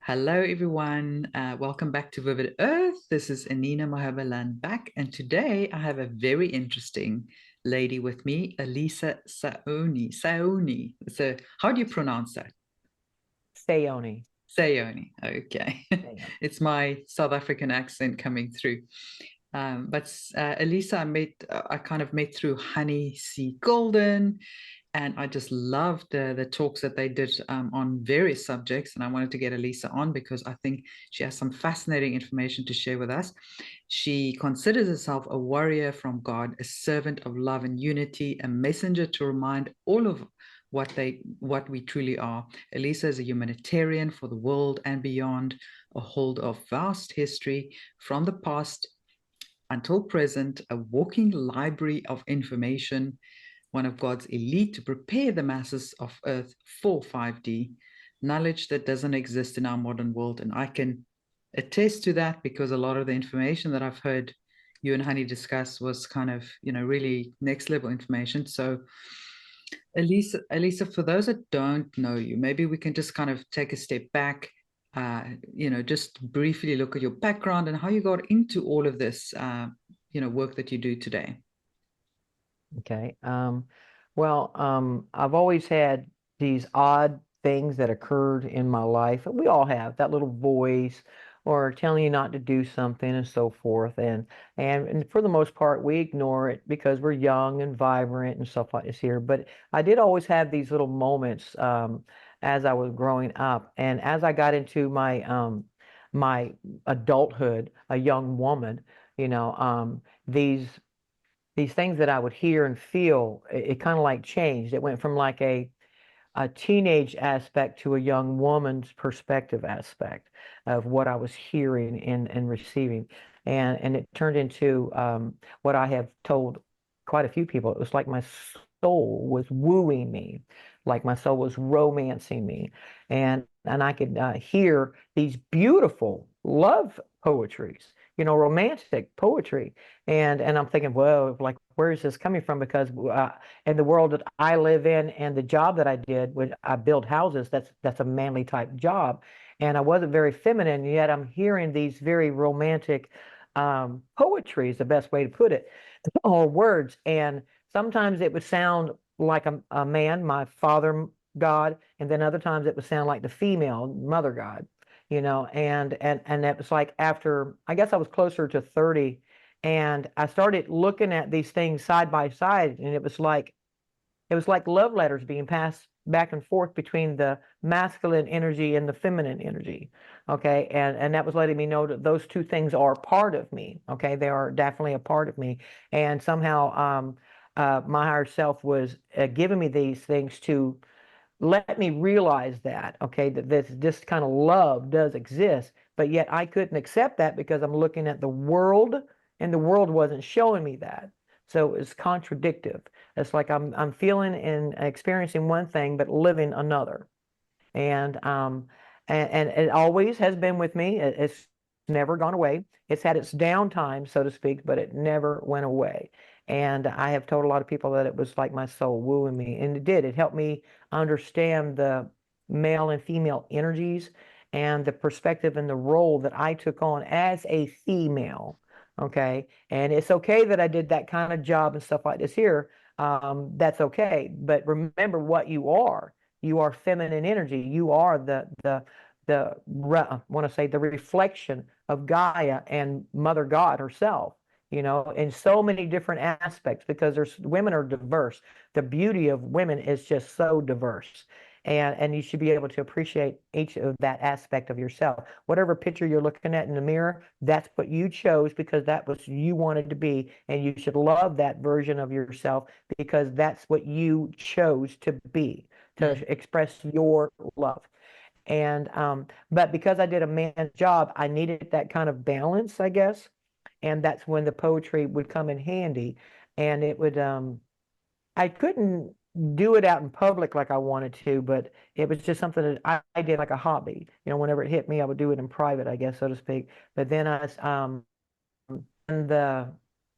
Hello, everyone. Welcome back to Vivid Earth. This is Anina Malherbe-Lan back, and today I have a very interesting lady with me, Alisa Saoni. Saoni. So, how do you pronounce that? Saoni. Saoni. Okay, Saoni. it's my South African accent coming through. But Alisa, I kind of met through Honey C. Golden, and I just loved the talks that they did on various subjects. And I wanted to get Alisa on because I think she has some fascinating information to share with us. She considers herself a warrior from God, a servant of love and unity, a messenger to remind all of what we truly are. Alisa is a humanitarian for the world and beyond, a holder of vast history from the past until present, a walking library of information, one of God's elite to prepare the masses of Earth for 5D, knowledge that doesn't exist in our modern world. And I can attest to that because a lot of the information that I've heard you and Honey discuss was kind of, really next level information. So, Alisa, for those that don't know you, maybe we can just kind of take a step back, just briefly look at your background and how you got into all of this, work that you do today. Okay. I've always had these odd things that occurred in my life. We all have that little voice or telling you not to do something and so forth. And for the most part, we ignore it because we're young and vibrant and stuff like this here. But I did always have these little moments as I was growing up. And as I got into my adulthood, a young woman, these things that I would hear and feel, it kind of like changed. It went from like a teenage aspect to a young woman's perspective aspect of what I was hearing and receiving. And it turned into what I have told quite a few people. It was like my soul was wooing me, like my soul was romancing me. And I could hear these beautiful love poetries, romantic poetry. And I'm thinking, well, like, where is this coming from? Because in the world that I live in and the job that I did, when I build houses, that's a manly type job. And I wasn't very feminine, yet I'm hearing these very romantic poetry is the best way to put it, or words. And sometimes it would sound like a man, my father God, and then other times it would sound like the female mother God, and it was like after, I guess I was closer to 30, and I started looking at these things side by side, and it was like love letters being passed back and forth between the masculine energy and the feminine energy. Okay. And that was letting me know that those two things are part of me. Okay. They are definitely a part of me. And somehow my higher self was giving me these things to let me realize that, okay, that this kind of love does exist, but yet I couldn't accept that because I'm looking at the world and the world wasn't showing me that. So it's contradictive. It's like I'm feeling and experiencing one thing but living another. And it always has been with me. It's never gone away. It's had its downtime, so to speak, but it never went away. And I have told a lot of people that it was like my soul wooing me, and it did. It helped me understand the male and female energies and the perspective and the role that I took on as a female. Okay. And it's okay that I did that kind of job and stuff like this here. That's okay. But remember what you are. You are feminine energy. You are I want to say the reflection of Gaia and Mother God herself, in so many different aspects because women are diverse. The beauty of women is just so diverse. And you should be able to appreciate each of that aspect of yourself. Whatever picture you're looking at in the mirror, that's what you chose because that was you wanted to be. And you should love that version of yourself because that's what you chose to be, to Mm. express your love. But because I did a man's job, I needed that kind of balance, I guess. And that's when the poetry would come in handy. And I couldn't do it out in public like I wanted to, but it was just something that I did like a hobby. Whenever it hit me, I would do it in private, I guess, so to speak. But then in the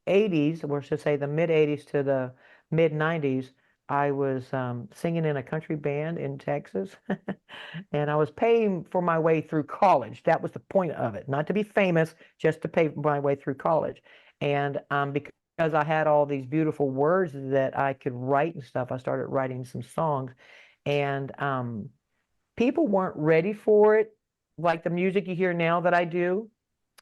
80s, or should say the mid 80s to the mid 90s, I was singing in a country band in Texas, and I was paying for my way through college. That was the point of it, not to be famous, just to pay my way through college. And because I had all these beautiful words that I could write and stuff, I started writing some songs, and people weren't ready for it, like the music you hear now that I do.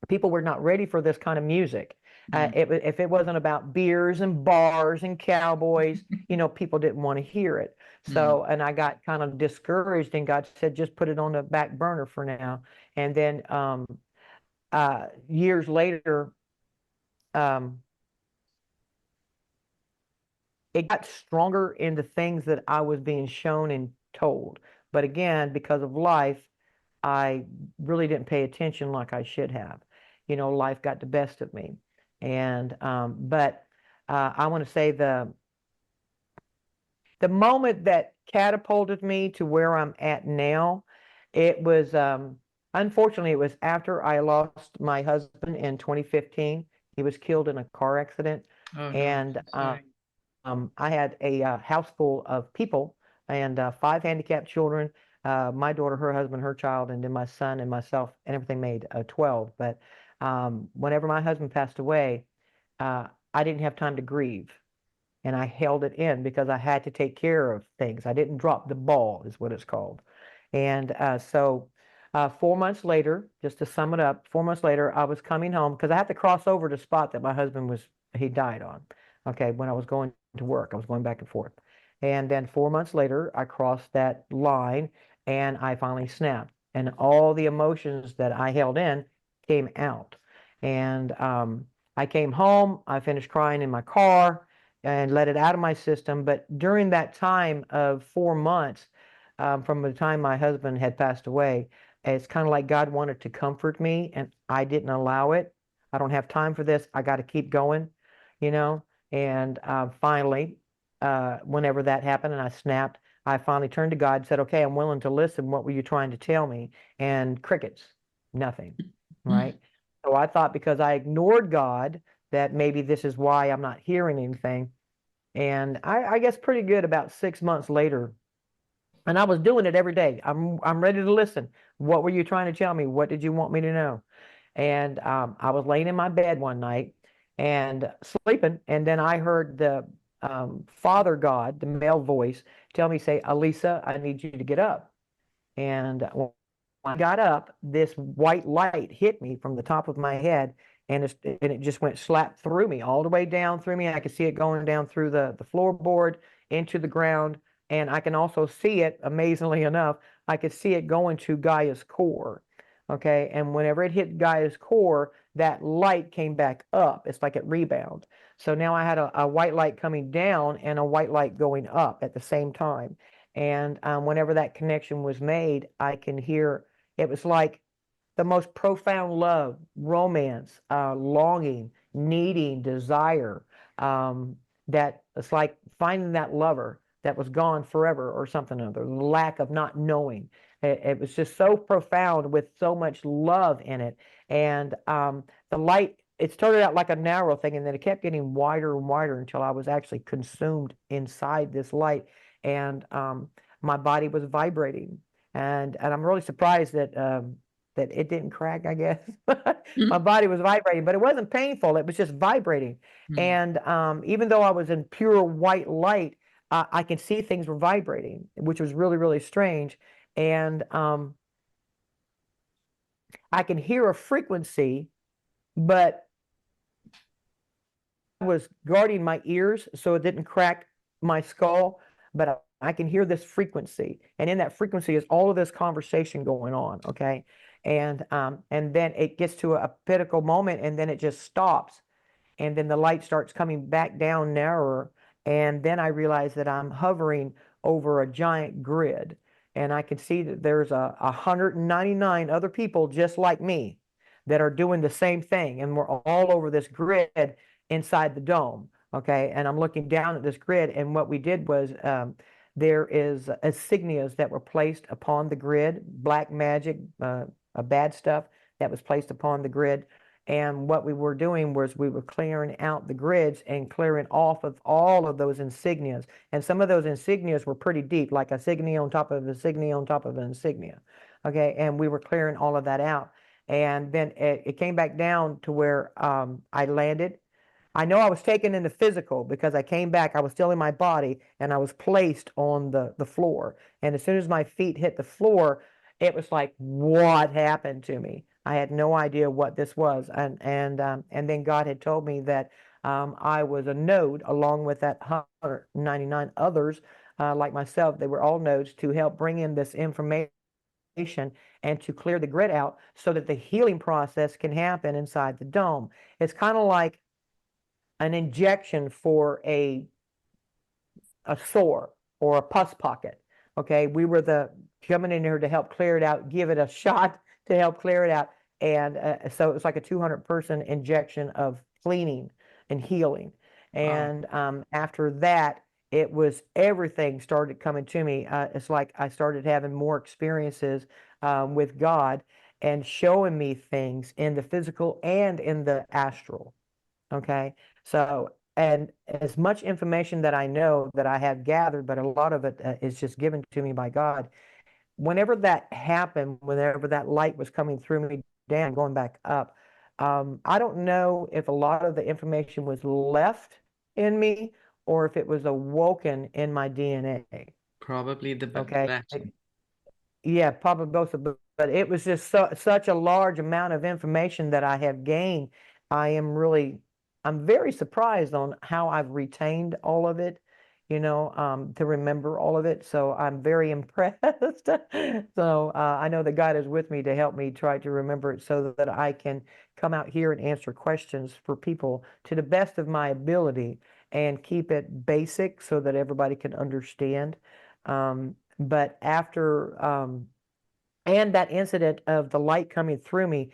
People were not ready for this kind of music. If it wasn't about beers and bars and cowboys, people didn't want to hear it. So, and I got kind of discouraged, and God said, just put it on the back burner for now. And then years later, um, it got stronger in the things that I was being shown and told. But again, because of life, I really didn't pay attention like I should have. Life got the best of me. And but I want to say the moment that catapulted me to where I'm at now, it was unfortunately it was after I lost my husband in 2015. He was killed in a car accident, Oh no, and sorry. I had a house full of people and 5 handicapped children. My daughter, her husband, her child, and then my son and myself, and everything made 12. But whenever my husband passed away, I didn't have time to grieve, and I held it in because I had to take care of things. I didn't drop the ball, is what it's called. And so 4 months later, just to sum it up, 4 months later, I was coming home because I had to cross over the spot that my husband he died on. Okay, when I was going to work, I was going back and forth. And then 4 months later, I crossed that line and I finally snapped. And all the emotions that I held in came out. And I came home, I finished crying in my car and let it out of my system. But during that time of 4 months, from the time my husband had passed away, it's kind of like God wanted to comfort me, and I didn't allow it. I don't have time for this. I got to keep going, you know. And finally, whenever that happened and I snapped, I finally turned to God and said, "Okay, I'm willing to listen. What were you trying to tell me?" And crickets, nothing, right? So I thought because I ignored God that maybe this is why I'm not hearing anything. And I guess pretty good about 6 months later, and I was doing it every day. I'm ready to listen. What were you trying to tell me? What did you want me to know? And I was laying in my bed one night and sleeping, and then I heard the Father God, the male voice, tell me, say, "Alisa, I need you to get up." And when I got up, this white light hit me from the top of my head, and it just went slap through me, all the way down through me. I could see it going down through the floorboard into the ground, and I can also see it, amazingly enough, I could see it going to Gaia's core. Okay, and whenever it hit Gaia's core, that light came back up. It's like it rebound. So now I had a white light coming down and a white light going up at the same time. And whenever that connection was made, I can hear it was like the most profound love, romance, longing, needing, desire. That it's like finding that lover that was gone forever or something or other, the lack of not knowing. It was just so profound with so much love in it. And the light, it started out like a narrow thing, and then it kept getting wider and wider until I was actually consumed inside this light. And my body was vibrating. And I'm really surprised that that it didn't crack, I guess. My body was vibrating, but it wasn't painful. It was just vibrating. And even though I was in pure white light, I can see things were vibrating, which was really, really strange. And I can hear a frequency, but I was guarding my ears so it didn't crack my skull. But I can hear this frequency, and in that frequency is all of this conversation going on. Okay, and then it gets to a pinnacle moment, and then it just stops, and then the light starts coming back down narrower, and then I realize that I'm hovering over a giant grid, and I can see that there's 199 other people just like me that are doing the same thing, and we're all over this grid inside the dome. Okay, and I'm looking down at this grid, and what we did was there is insignias that were placed upon the grid, black magic, bad stuff that was placed upon the grid, And what we were doing was we were clearing out the grids and clearing off of all of those insignias. And some of those insignias were pretty deep, like a insignia on top of an insignia on top of an insignia. Okay, and we were clearing all of that out. And then it came back down to where I landed. I know I was taken into physical because I came back, I was still in my body, and I was placed on the floor. And as soon as my feet hit the floor, it was like, what happened to me? I had no idea what this was. And then God had told me that I was a node along with that 199 others like myself. They were all nodes to help bring in this information and to clear the grid out so that the healing process can happen inside the dome. It's kind of like an injection for a sore or a pus pocket. Okay, we were the coming in here to help clear it out, give it a shot to help clear it out, and so it was like a 200-person injection of cleaning and healing. And after that, it was everything started coming to me. It's like I started having more experiences with God and showing me things in the physical and in the astral. Okay, so and as much information that I know that I have gathered, but a lot of it is just given to me by God. Whenever that happened, whenever that light was coming through me down, going back up, I don't know if a lot of the information was left in me or if it was awoken in my DNA. Probably the Okay. latter. Yeah, probably both of them. But it was just such a large amount of information that I have gained. I'm very surprised on how I've retained all of it, to remember all of it. So I'm very impressed. So I know that God is with me to help me try to remember it so that I can come out here and answer questions for people to the best of my ability and keep it basic so that everybody can understand. But after and that incident of the light coming through me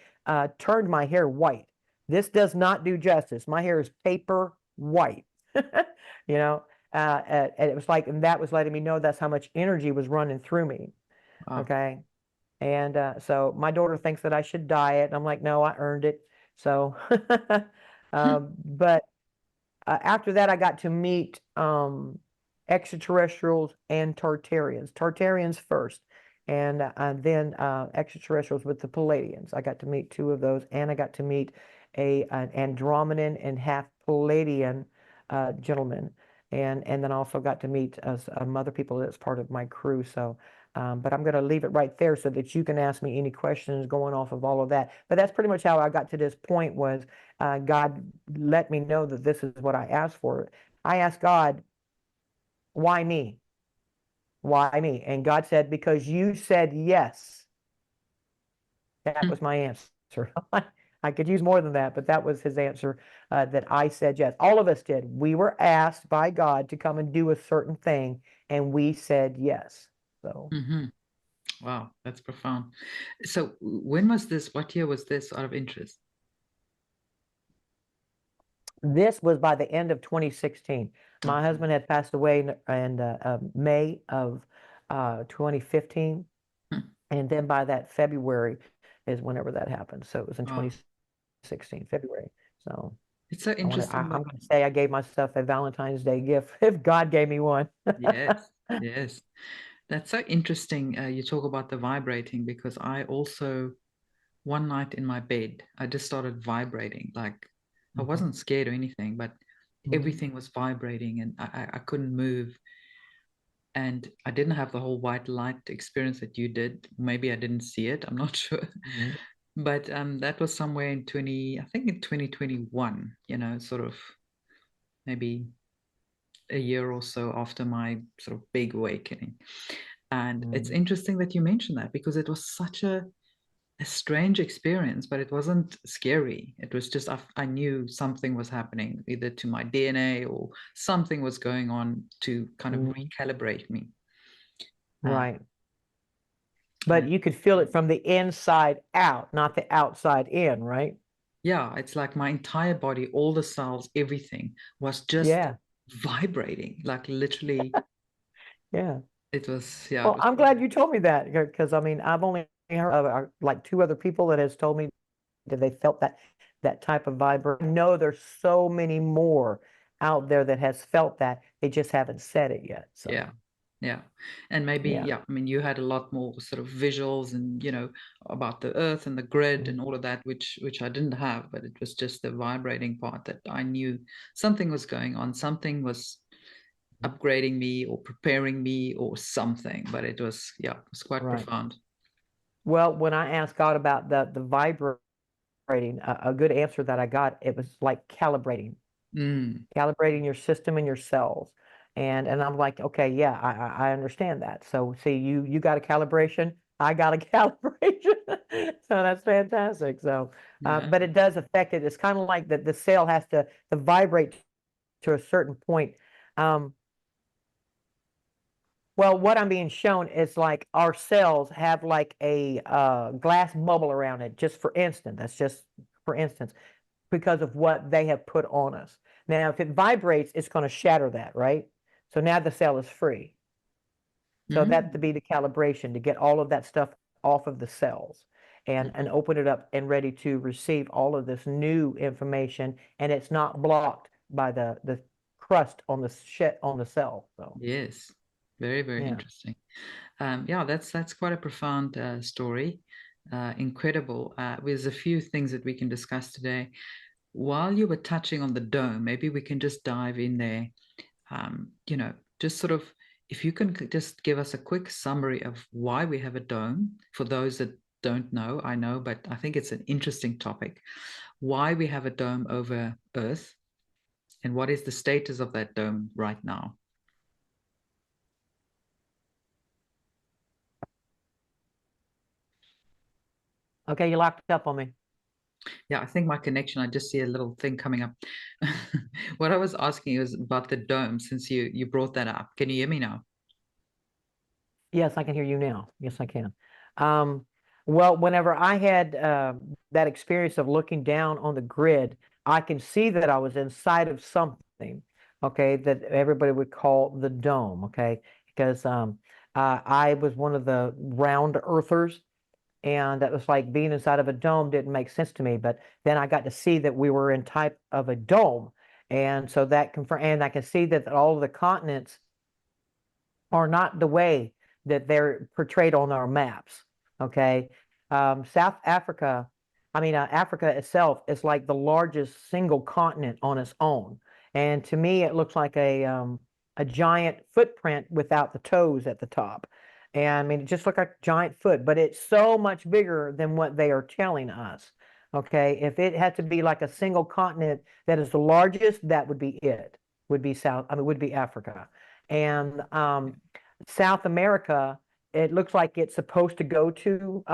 turned my hair white. This does not do justice. My hair is paper white. You know, and it was like, and that was letting me know that's how much energy was running through me. Wow. Okay. And so my daughter thinks that I should dye it. And I'm like, no, I earned it. So, but after that, I got to meet extraterrestrials and tartarians. Tartarians first, and then extraterrestrials with the Palladians. I got to meet two of those, and I got to meet an Andromedan and half Palladian gentleman, and then also got to meet some other people that's part of my crew. So. But I'm going to leave it right there so that you can ask me any questions going off of all of that. But that's pretty much how I got to this point was God let me know that this is what I asked for. I asked God, why me? Why me? And God said, because you said yes. That was my answer. I could use more than that, but that was his answer that I said yes. All of us did. We were asked by God to come and do a certain thing, and we said yes. So. Wow, that's profound. So when was this? What year was this, out of interest? This was by the end of 2016. My Okay. husband had passed away in May of 2015. Hmm. And then by that February is whenever that happened. So it was in Wow. 2016, February. So It's so interesting. I'm going to say I gave myself a Valentine's Day gift if God gave me one. Yes, yes. That's so interesting. You talk about the vibrating because I also, one night in my bed, I just started vibrating. Like I Mhm, wasn't scared or anything, but mhm, everything was vibrating and I couldn't move. And I didn't have the whole white light experience that you did. Maybe I didn't see it. I'm not sure. mhm, But that was somewhere in I think in 2021, sort of maybe a year or so after my sort of big awakening. And it's mhm. interesting that you mentioned that because it was such a strange experience, but it wasn't scary. It was just I knew something was happening, either to my DNA or something was going on to kind of Mhm. recalibrate me. Uh, Right. But and you could feel it from the inside out, not the outside in, right? yeah, it's like my entire body, all the cells, everything was just Yeah. vibrating, like literally. Yeah. It was, yeah, it Well, was I'm so glad you told me that because I mean, I've only heard of like two other people that has told me that they felt that that type of vibration. I know there's so many more out there that has felt that. They just haven't said it yet. So yeah. And maybe, yeah. I mean, you had a lot more sort of visuals and, about the earth and the grid and Mhm. all of that, which I didn't have, but it was just the vibrating part that I knew something was going on, something was upgrading me or preparing me or something. But it was, it was quite Right. profound. Well, when I asked God about the vibrating, a good answer that I got, it was like calibrating your system and your cells. And I'm like, okay, yeah, I understand that. So see, you got a calibration, I got a calibration. So that's fantastic. So, Yeah. but it does affect it. It's kind of like the cell has to vibrate to a certain point. Um, well, what I'm being shown is like our cells have like a glass bubble around it, just for instance. That's just for instance, because of what they have put on us. Now, if it vibrates, it's going to shatter that, right? So now the cell is free. So that to Mm. be the calibration to get all of that stuff off of the cells and open it up and ready to receive all of this new information, and it's not blocked by the crust on the shit on the cell. So Yes. Very, very yeah. interesting. Yeah, that's quite a profound story. Incredible. There's a few things that we can discuss today. While you were touching on the dome, maybe we can just dive in there. Just sort of, if you can just give us a quick summary of why we have a dome for those that don't know. I know, but I think it's an interesting topic. Why we have a dome over Earth, and what is the status of that dome right now? Okay, you locked up on me. Yeah, I think my connection, I just see a little thing coming up. What I was asking is about the dome, since you brought that up. Can you hear me now? Yes, I can hear you now. Yes, I can. Um, well, whenever I had that experience of looking down on the grid, I can see that I was inside of something, okay, that everybody would call the dome, okay, because I was one of the round earthers, and that was like being inside of a dome didn't make sense to me. But then I got to see that we were in type of a dome, and so that confirmed, and I can see that all of the continents are not the way that they're portrayed on our maps. Okay. South Africa, Africa itself is like the largest single continent on its own. And to me, it looks like a giant footprint without the toes at the top. And I mean, it just looks like a giant foot, but it's so much bigger than what they are telling us. Okay. If it had to be like a single continent that is the largest, that would be it, would be Africa. And South America, it looks like it's supposed to go to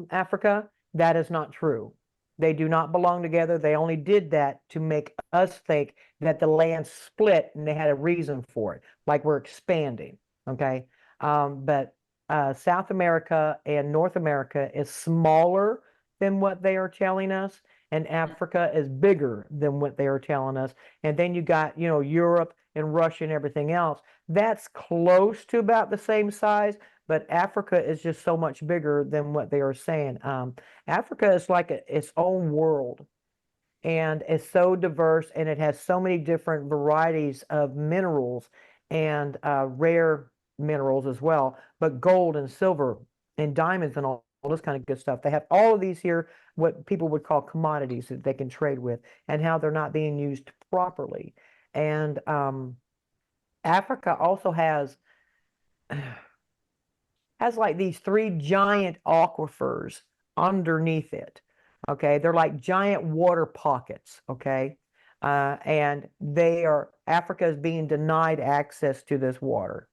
Africa. That is not true. They do not belong together. They only did that to make us think that the land split and they had a reason for it, like we're expanding. Okay. But South America and North America is smaller than what they are telling us, and Africa is bigger than what they are telling us. And then you got, Europe and Russia and everything else. That's close to about the same size, but Africa is just so much bigger than what they are saying. Africa is like its own world, and it's so diverse, and it has so many different varieties of minerals and rare minerals as well, but gold and silver and diamonds and all this kind of good stuff. They have all of these here, what people would call commodities that they can trade with, and how they're not being used properly. And Africa also has like these three giant aquifers underneath it. Okay, they're like giant water pockets. Okay, and Africa is being denied access to this water.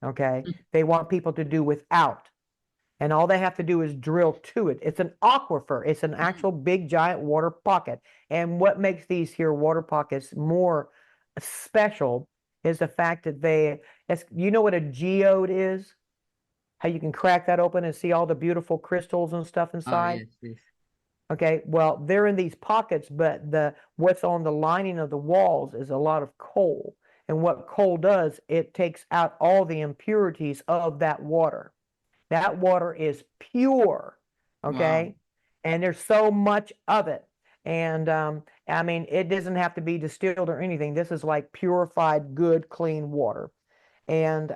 Okay, they want people to do without, and all they have to do is drill to it. It's an aquifer. It's an actual big giant water pocket. And what makes these here water pockets more special is the fact that you know what a geode is? How you can crack that open and see all the beautiful crystals and stuff Oh, inside. yes, yes. Okay, well, they're in these pockets, but what's on the lining of the walls is a lot of coal. And what coal does, it takes out all the impurities of that water. That water is pure, Wow. okay? And there's so much of it. And I mean, it doesn't have to be distilled or anything. This is like purified, good, clean water. And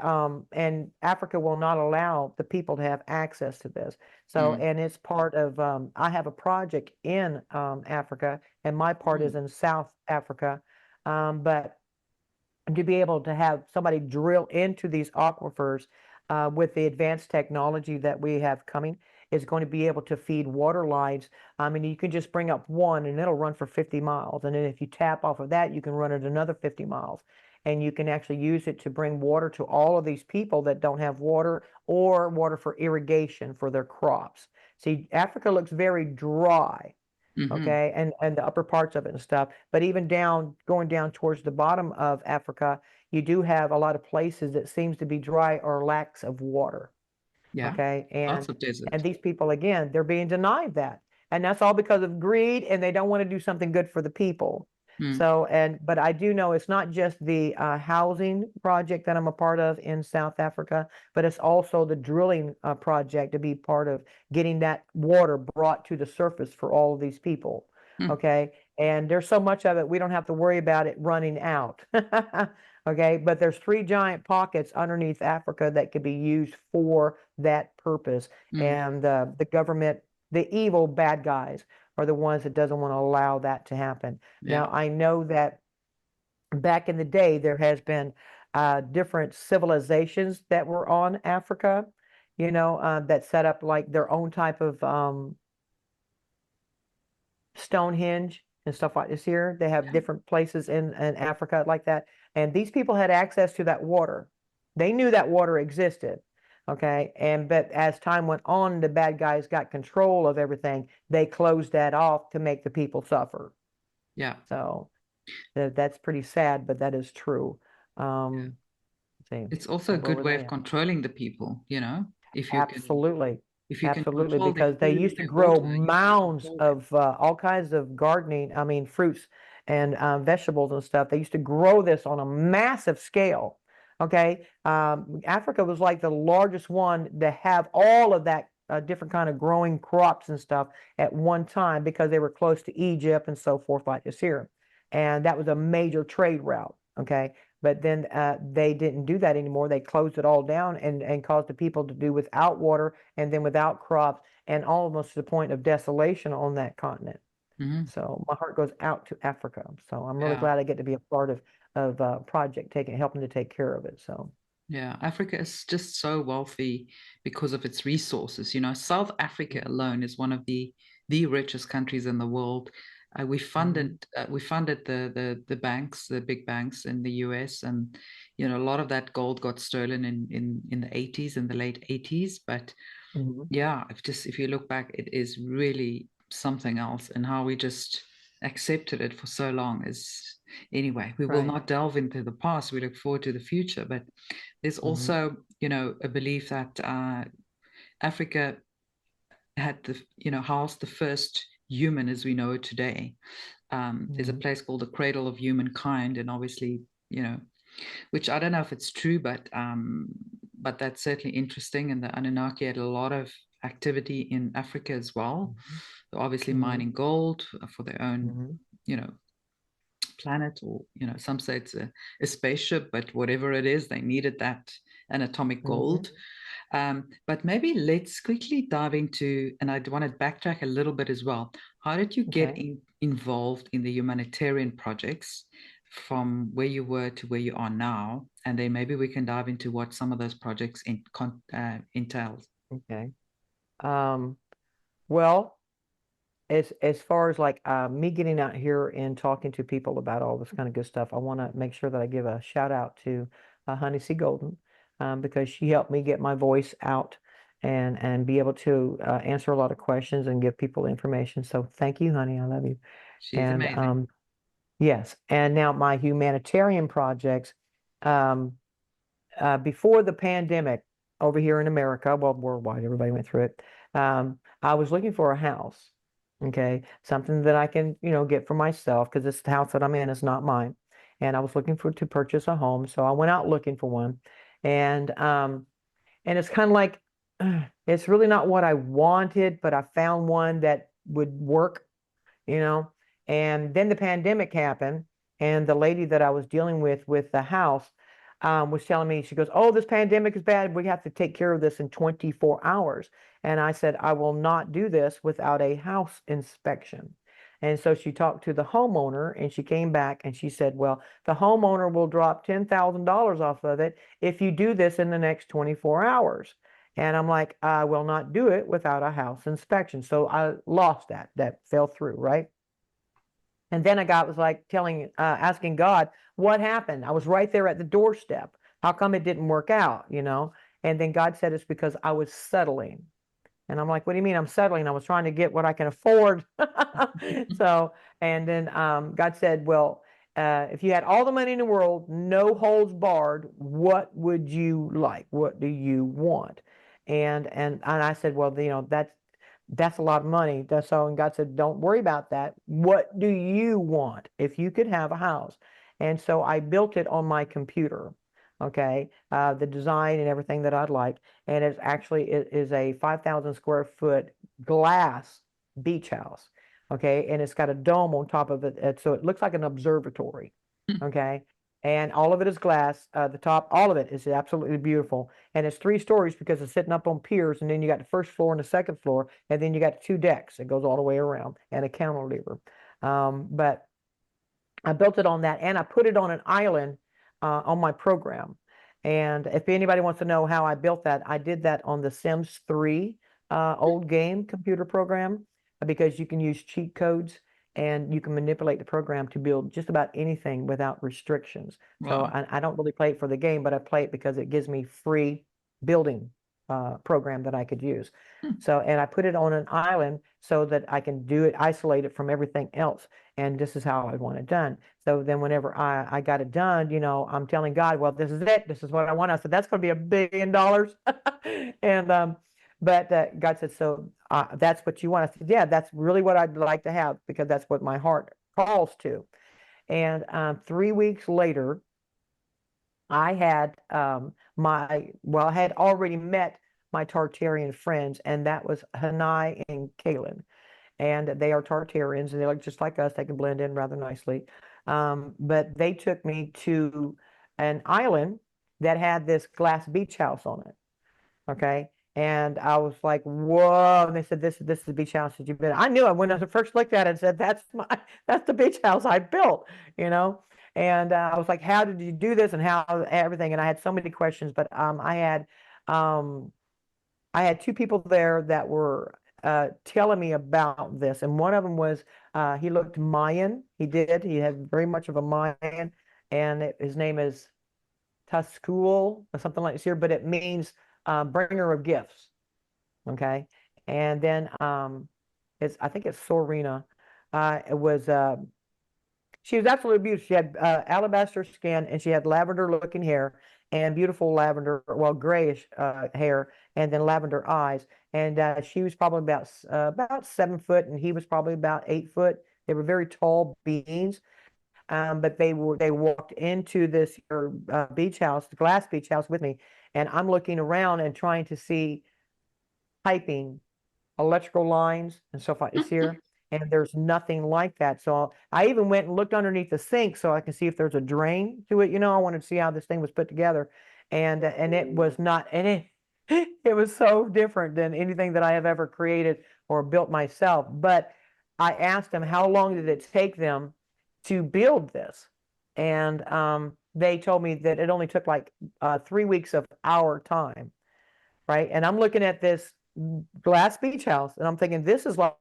Africa will not allow the people to have access to this. So, Mm. and it's part of, I have a project in Africa, and my part is Oh. in South Africa. But to be able to have somebody drill into these aquifers with the advanced technology that we have coming is going to be able to feed water lines. I mean, you can just bring up one and it'll run for 50 miles. And then if you tap off of that, you can run it another 50 miles. And you can actually use it to bring water to all of these people that don't have water or water for irrigation for their crops. See, Africa looks very dry, Mm-hmm. okay, and the upper parts of it and stuff. But even down, going down towards the bottom of Africa, you do have a lot of places that seems to be dry or lacks of water, Yeah. okay, Lots of and desert. these people again, they're being denied that, and that's all because of greed, and they don't want to do something good for the people. Mm. So, but I do know it's not just the housing project that I'm a part of in South Africa, but it's also the drilling project to be part of getting that water brought to the surface for all of these people. Mm. Okay. And there's so much of it, we don't have to worry about it running out. Okay. But there's three giant pockets underneath Africa that could be used for that purpose. Mm. And the government, the evil bad guys, are the ones that doesn't want to allow that to happen. Yeah. Now, I know that back in the day, there has been different civilizations that were on Africa, that set up like their own type of Stonehenge and stuff like this here. They have Yeah. different places in Africa like that. And these people had access to that water. They knew that water existed. Okay. But as time went on, the bad guys got control of everything. They closed that off to make the people suffer. Yeah. So that's pretty sad, but that is true. Um, let's see, It's also a where good was way I of at? controlling the people, if you can Absolutely. if you can Absolutely. control their Because they food, used to their grow water, you can mounds control them. of all kinds of gardening, I mean, fruits and vegetables and stuff. They used to grow this on a massive scale. Okay. Africa was like the largest one to have all of that different kind of growing crops and stuff at one time because they were close to Egypt and so forth like this here. And that was a major trade route. Okay. But then they didn't do that anymore. They closed it all down and caused the people to do without water and then without crops and almost to the point of desolation on that continent. Hmm. So my heart goes out to Africa. So I'm really Yeah. glad I get to be a part of project taking helping to take care of it. So Yeah. Africa is just so wealthy because of its resources. South Africa alone is one of the richest countries in the world. mhm, We funded the banks, the big banks in the US, and a lot of that gold got stolen in the 80s, in the late 80s. But mhm, yeah, if you look back, it is really something else, and how we just accepted it for so long is, anyway, we will right. not delve into the past. We look forward to the future. But there's Mhm, also a belief that Africa had housed the first human as we know it today. There's a mhm, place called the Cradle of Humankind, and obviously, which I don't know if it's true, but that's certainly interesting. And the Anunnaki had a lot of activity in Africa as well. mhm, They're obviously mhm, mining gold for their own, mhm, you know, planet, or some say it's a spaceship, but whatever it is, they needed that anatomic mhm. gold. But maybe let's quickly dive into, and I want to backtrack a little bit as well. How did you get Okay. involved in the humanitarian projects from where you were to where you are now? And then maybe we can dive into what some of those projects entails. Okay. Um, well, as far as like me getting out here and talking to people about all this kind of good stuff, I want to make sure that I give a shout out to Honey C. Golden because she helped me get my voice out and be able to answer a lot of questions and give people information. So thank you, honey. I love you. She's And amazing. yes, and now my humanitarian projects. Um, Before the pandemic over here in America, well, worldwide, everybody went through it. I was looking for a house, okay, something that I can, get for myself because this house that I'm in is not mine. And I was looking for to purchase a home, so I went out looking for one, and um, and it's kind of like it's really not what I wanted, but I found one that would work, you know. And then the pandemic happened, and the lady that I was dealing with the house was telling me, she goes, "Oh, this pandemic is bad. We have to take care of this in 24 hours." And I said, "I will not do this without a house inspection." And so she talked to the homeowner, and she came back and she said, "Well, the homeowner will drop $10,000 off of it if you do this in the next 24 hours." And I'm like, "I will not do it without a house inspection." So I lost that. That fell through, right? And then I was like asking God, what happened? I was right there at the doorstep. How come it didn't work out, you know? And then God said it's because I was settling. And I'm like, "What do you mean I'm settling? I was trying to get what I can afford." So, and then God said, "Well, if you had all the money in the world, no holds barred, what would you like? What do you want?" And I said, "Well, you know, that's a lot of money." So, and God said, "Don't worry about that. What do you want if you could have a house?" And so I built it on my computer, okay, the design and everything that I'd like. And it is a 5,000 square foot glass beach house, okay, and it's got a dome on top of it, so it looks like an observatory, okay, and all of it is glass. The top, all of it is absolutely beautiful, and it's 3 stories because it's sitting up on piers, and then you got the first floor and the second floor, and then you got 2 decks. It goes all the way around, and a cantilever. But I built it on that, and I put it on an island on my program. And if anybody wants to know how I built that, I did that on the Sims 3 old game computer program, because you can use cheat codes and you can manipulate the program to build just about anything without restrictions. So Wow. I don't really play it for the game, but I play it because it gives me free building program that I could use. So, and I put it on an island so that I can do it, isolate it from everything else. And this is how I want it done. So then whenever I got it done, you know, I'm telling God, "Well, this is it. This is what I want." I said, "That's going to be $1 billion." And but God said, "So that's what you want?" I said, "Yeah, that's really what I'd like to have, because that's what my heart calls to." And 3 weeks later, I had I had already met my Tartarian friends, and that was Hanai and Kalen. And they are Tartarians, and they look just like us. They can blend in rather nicely. But they took me to an island that had this glass beach house on it. Okay. And I was like, "Whoa." And they said, this is the beach house that you've been." I knew it when I first looked at it and said, that's the beach house I built, you know? And I was like, "How did you do this?" And how everything. And I had so many questions, but um, I had 2 people there that were telling me about this. And one of them was, he looked Mayan. He did. He had very much of a Mayan. And his name is Taskul or something like this here, but it means bringer of gifts. Okay. And then I think it's Sorina. It was She was absolutely beautiful. She had alabaster skin, and she had lavender looking hair and beautiful lavender, well, grayish hair, and then lavender eyes. And she was probably about 7 foot, and he was probably about 8 foot. They were very tall beings. But they walked into this beach house, the glass beach house with me, and I'm looking around and trying to see piping, electrical lines, and so forth is here. And there's nothing like that. So I even went and looked underneath the sink so I can see if there's a drain to it. You know, I wanted to see how this thing was put together. And it was not, and it was so different than anything that I have ever created or built myself. But I asked them, how long did it take them to build this? And they told me that it only took like 3 weeks of our time, right? And I'm looking at this glass beach house, and I'm thinking, this is like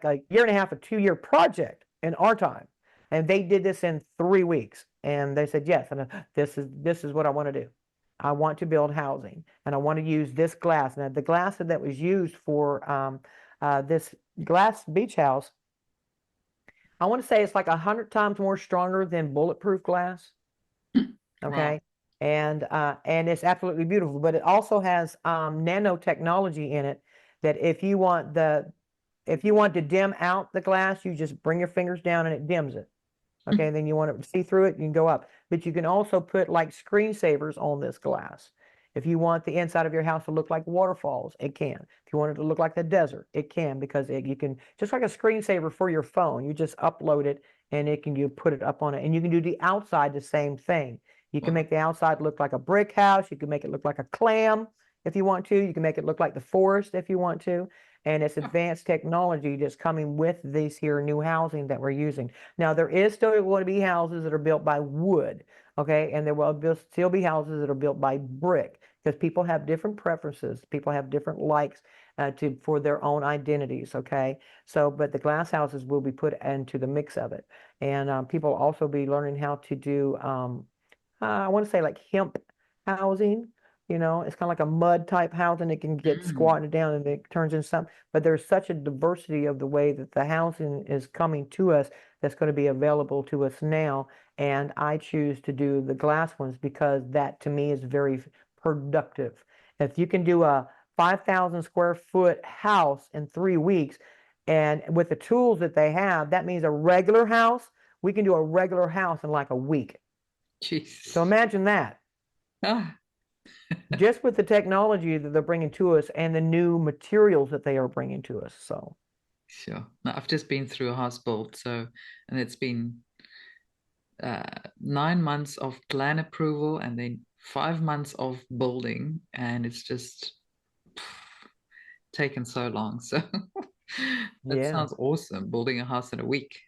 a year and a half, a 2-year project in our time. And they did this in 3 weeks. And they said, "Yes, and this is what I want to do. I want to build housing, and I want to use this glass." Now, the glass that was used for this glass beach house, I want to say it's like 100 times more stronger than bulletproof glass. Okay. Wow. And it's absolutely beautiful, but it also has nanotechnology in it that if you want to dim out the glass, you just bring your fingers down and it dims it. Okay, and then you want to see through it, you can go up. But you can also put like screensavers on this glass. If you want the inside of your house to look like waterfalls, it can. If you want it to look like the desert, it can, because you can, just like a screensaver for your phone, you just upload it and you put it up on it. And you can do the outside the same thing. You can make the outside look like a brick house. You can make it look like a clam if you want to. You can make it look like the forest if you want to. And it's advanced technology that's coming with these here new housing that we're using. Now, there is still going to be houses that are built by wood, okay? And there will still be houses that are built by brick, because people have different preferences. People have different likes for their own identities, okay? So, but the glass houses will be put into the mix of it. And people will also be learning how to do, I want to say like hemp housing. It's kind of like a mud type housing. It can get squatted down and it turns into something. But there's such a diversity of the way that the housing is coming to us that's going to be available to us now. And I choose to do the glass ones because that to me is very productive. If you can do a 5,000 square foot house in 3 weeks, and with the tools that they have, that means a regular house, we can do a regular house in like a week. Jeez. So imagine that. Just with the technology that they're bringing to us and the new materials that they are bringing to us. So sure. No, I've just been through a house build, and it's been 9 months of plan approval and then 5 months of building, and it's just taken so long. So that yeah. sounds awesome, building a house in a week.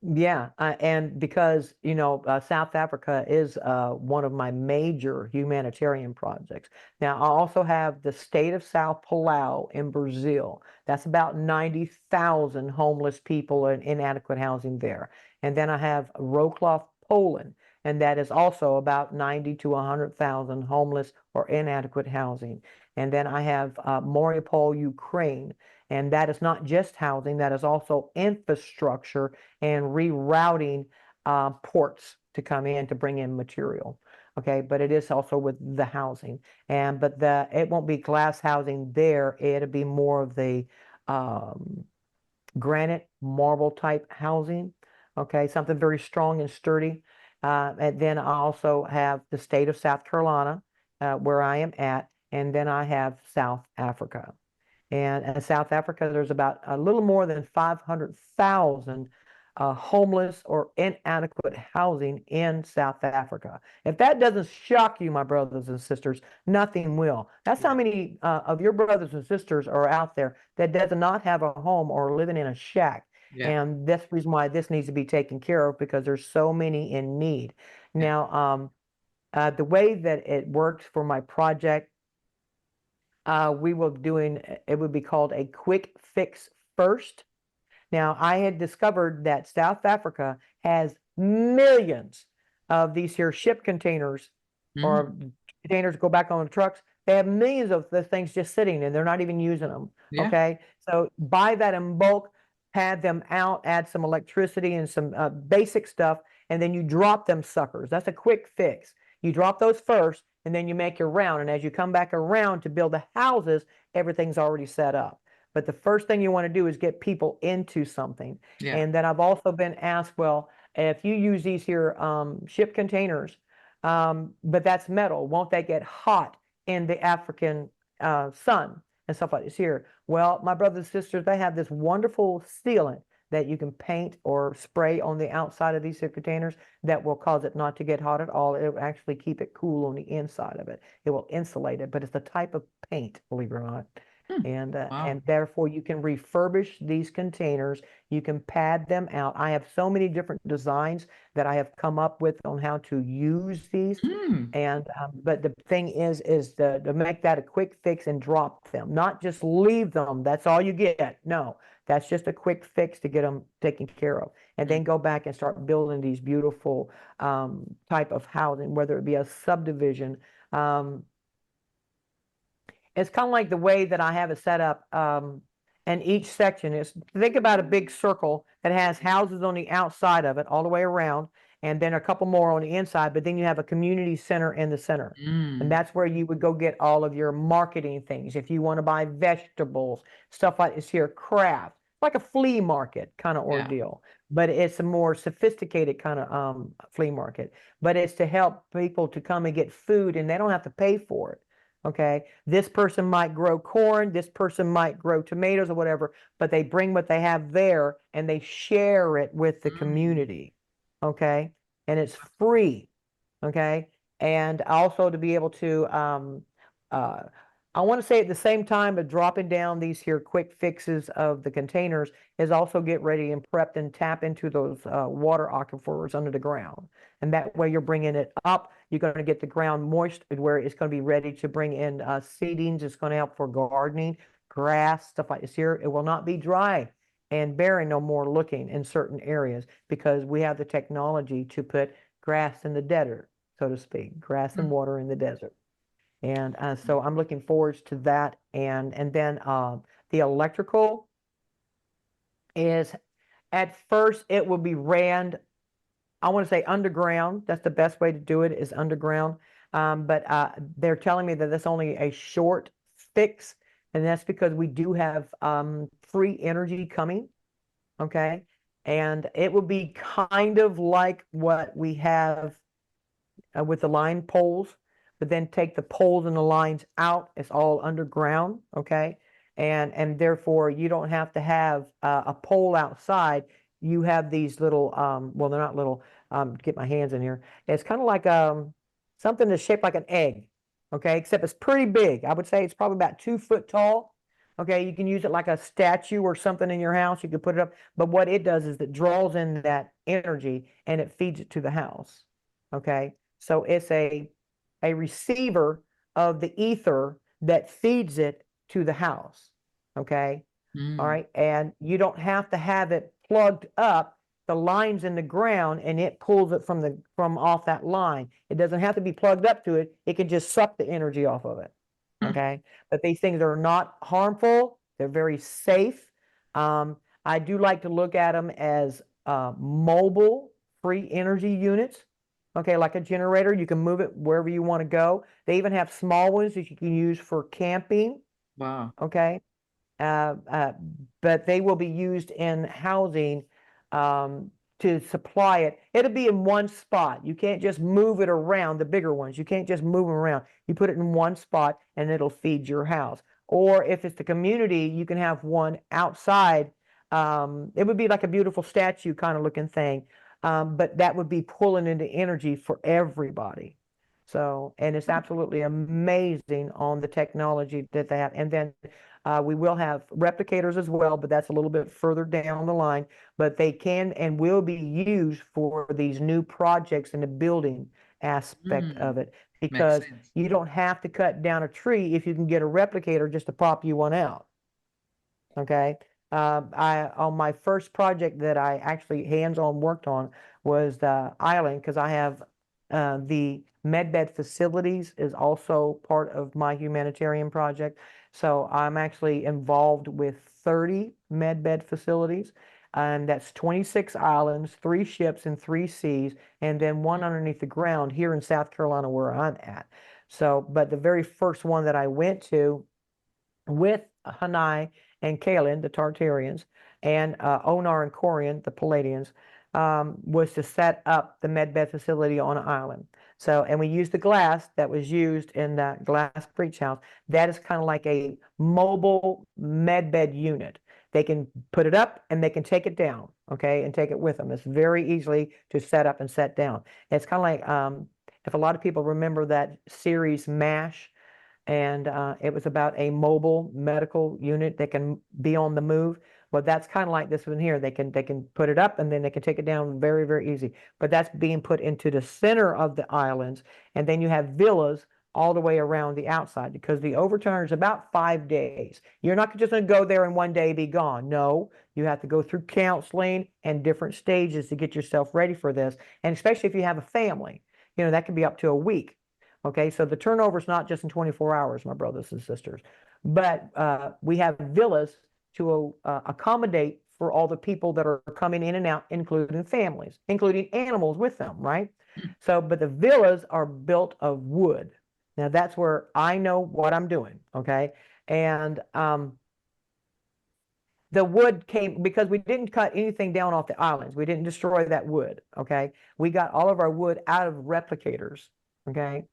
Yeah, and because, South Africa is one of my major humanitarian projects. Now, I also have the state of Sao Paulo in Brazil. That's about 90,000 homeless people and inadequate housing there. And then I have Wrocław, Poland, and that is also about 90 to 100,000 homeless or inadequate housing. And then I have Mariupol, Ukraine. And that is not just housing, that is also infrastructure and rerouting ports to come in to bring in material. Okay, but it is also with the housing. But it won't be glass housing there. It'll be more of the granite marble type housing. Okay, something very strong and sturdy. And then I also have the state of South Carolina, where I am at, and then I have South Africa. And in South Africa, there's about a little more than 500,000 homeless or inadequate housing in South Africa. If that doesn't shock you, my brothers and sisters, nothing will. That's how many of your brothers and sisters are out there that does not have a home or living in a shack. Yeah. And that's the reason why this needs to be taken care of, because there's so many in need. Now, the way that it works for my project, we were doing, it would be called a quick fix first. Now, I had discovered that South Africa has millions of these here ship containers or containers go back on the trucks. They have millions of the things just sitting and they're not even using them. Yeah. Okay. So buy that in bulk, pad them out, add some electricity and some basic stuff, and then you drop them suckers. That's a quick fix. You drop those first, and then you make your round. And as you come back around to build the houses, everything's already set up. But the first thing you want to do is get people into something. Yeah. And then I've also been asked, well, if you use these here ship containers, but that's metal, won't that get hot in the African sun and stuff like this here? Well, my brothers and sisters, they have this wonderful sealant that you can paint or spray on the outside of these containers that will cause it not to get hot at all. It will actually keep it cool on the inside of it. It will insulate it, but it's the type of paint, believe it or not. And Wow. therefore you can refurbish these containers. You can pad them out. I have so many different designs that I have come up with on how to use these. And but the thing is to make that a quick fix and drop them, not just leave them. That's all you get. No, that's just a quick fix to get them taken care of, and then go back and start building these beautiful type of housing, whether it be a subdivision. It's kind of like the way that I have it set up. And each section is, think about a big circle that has houses on the outside of it all the way around, and then a couple more on the inside, but then you have a community center in the center. And that's where you would go get all of your marketing things. If you want to buy vegetables, stuff like this here, craft, like a flea market kind of Yeah. ordeal, but it's a more sophisticated kind of flea market. But it's to help people to come and get food, and they don't have to pay for it. Okay, this person might grow corn, this person might grow tomatoes or whatever, but they bring what they have there and they share it with the Mm. community. Okay, and it's free. Okay, and also to be able to uh, I want to say at the same time of dropping down these here quick fixes of the containers is also get ready and prepped and tap into those water aquifers under the ground. And that way you're bringing it up. You're going to get the ground moist where it's going to be ready to bring in seedings. It's going to help for gardening, grass, stuff like this here. It will not be dry and barren no more looking in certain areas because we have the technology to put grass in the desert, so to speak, grass and Mm. water in the desert. And so I'm looking forward to that. And then the electrical is at first it will be ran, I want to say underground. That's the best way to do it is underground. But they're telling me that that's only a short fix. And that's because we do have free energy coming. Okay. And it will be kind of like what we have with the line poles, but then take the poles and the lines out. It's all underground, okay? And therefore you don't have to have a pole outside. You have these little, well, they're not little. Get my hands in here. It's kind of like something that's shaped like an egg, okay? Except it's pretty big. I would say it's probably about 2 foot tall. Okay, you can use it like a statue or something in your house. You could put it up, but what it does is it draws in that energy and it feeds it to the house. Okay, so it's a receiver of the ether that feeds it to the house. Okay. All Mm. right. And you don't have to have it plugged up. The line's in the ground and it pulls it from off that line. It doesn't have to be plugged up to it. It can just suck the energy off of it. Mm. Okay. But these things are not harmful. They're very safe. I do like to look at them as mobile free energy units. Okay, like a generator, you can move it wherever you want to go. They even have small ones that you can use for camping. Wow. Okay, uh, uh, but they will be used in housing to supply it. It'll be in one spot. You can't just move it around, the bigger ones. You can't just move them around. You put it in one spot and it'll feed your house. Or if it's the community, you can have one outside. It would be like a beautiful statue kind of looking thing, but that would be pulling into energy for everybody. So, and it's absolutely amazing on the technology that they have. And then we will have replicators as well, but that's a little bit further down the line. But they can and will be used for these new projects in the building aspect Mm. of it Makes because sense. you don't have to cut down a tree if you can get a replicator just to pop you one out. Okay. I on my first project that I actually hands-on worked on was the island because I have the medbed facilities is also part of my humanitarian project. So I'm actually involved with 30 medbed facilities, and that's 26 islands, 3 ships, and 3 seas, and then one underneath the ground here in South Carolina where I'm at. So, but the very first one that I went to with Hanai and Kalin, the Tartarians, and Onar and Corian, the Palladians, was to set up the medbed facility on an island. So, and we used the glass that was used in that glass breach house. That is kind of like a mobile medbed unit. They can put it up and they can take it down, okay, and take it with them. It's very easily to set up and set down. It's kind of like if a lot of people remember that series MASH, and it was about a mobile medical unit that can be on the move. Well, that's kind of like this one here. They can put it up and then they can take it down very, very easy. But that's being put into the center of the islands, and then you have villas all the way around the outside because the overturn is about 5 days. You're not just going to go there and one day be gone. No, you have to go through counseling and different stages to get yourself ready for this. And especially if you have a family, that can be up to a week. Okay, so the turnover is not just in 24 hours, my brothers and sisters, but we have villas to accommodate for all the people that are coming in and out, including families, including animals with them, right? Mm. So, but the villas are built of wood. Now that's where I know what I'm doing, okay? And The wood came because we didn't cut anything down off the islands. We didn't destroy that wood. Okay. We got all of our wood out of replicators. Okay.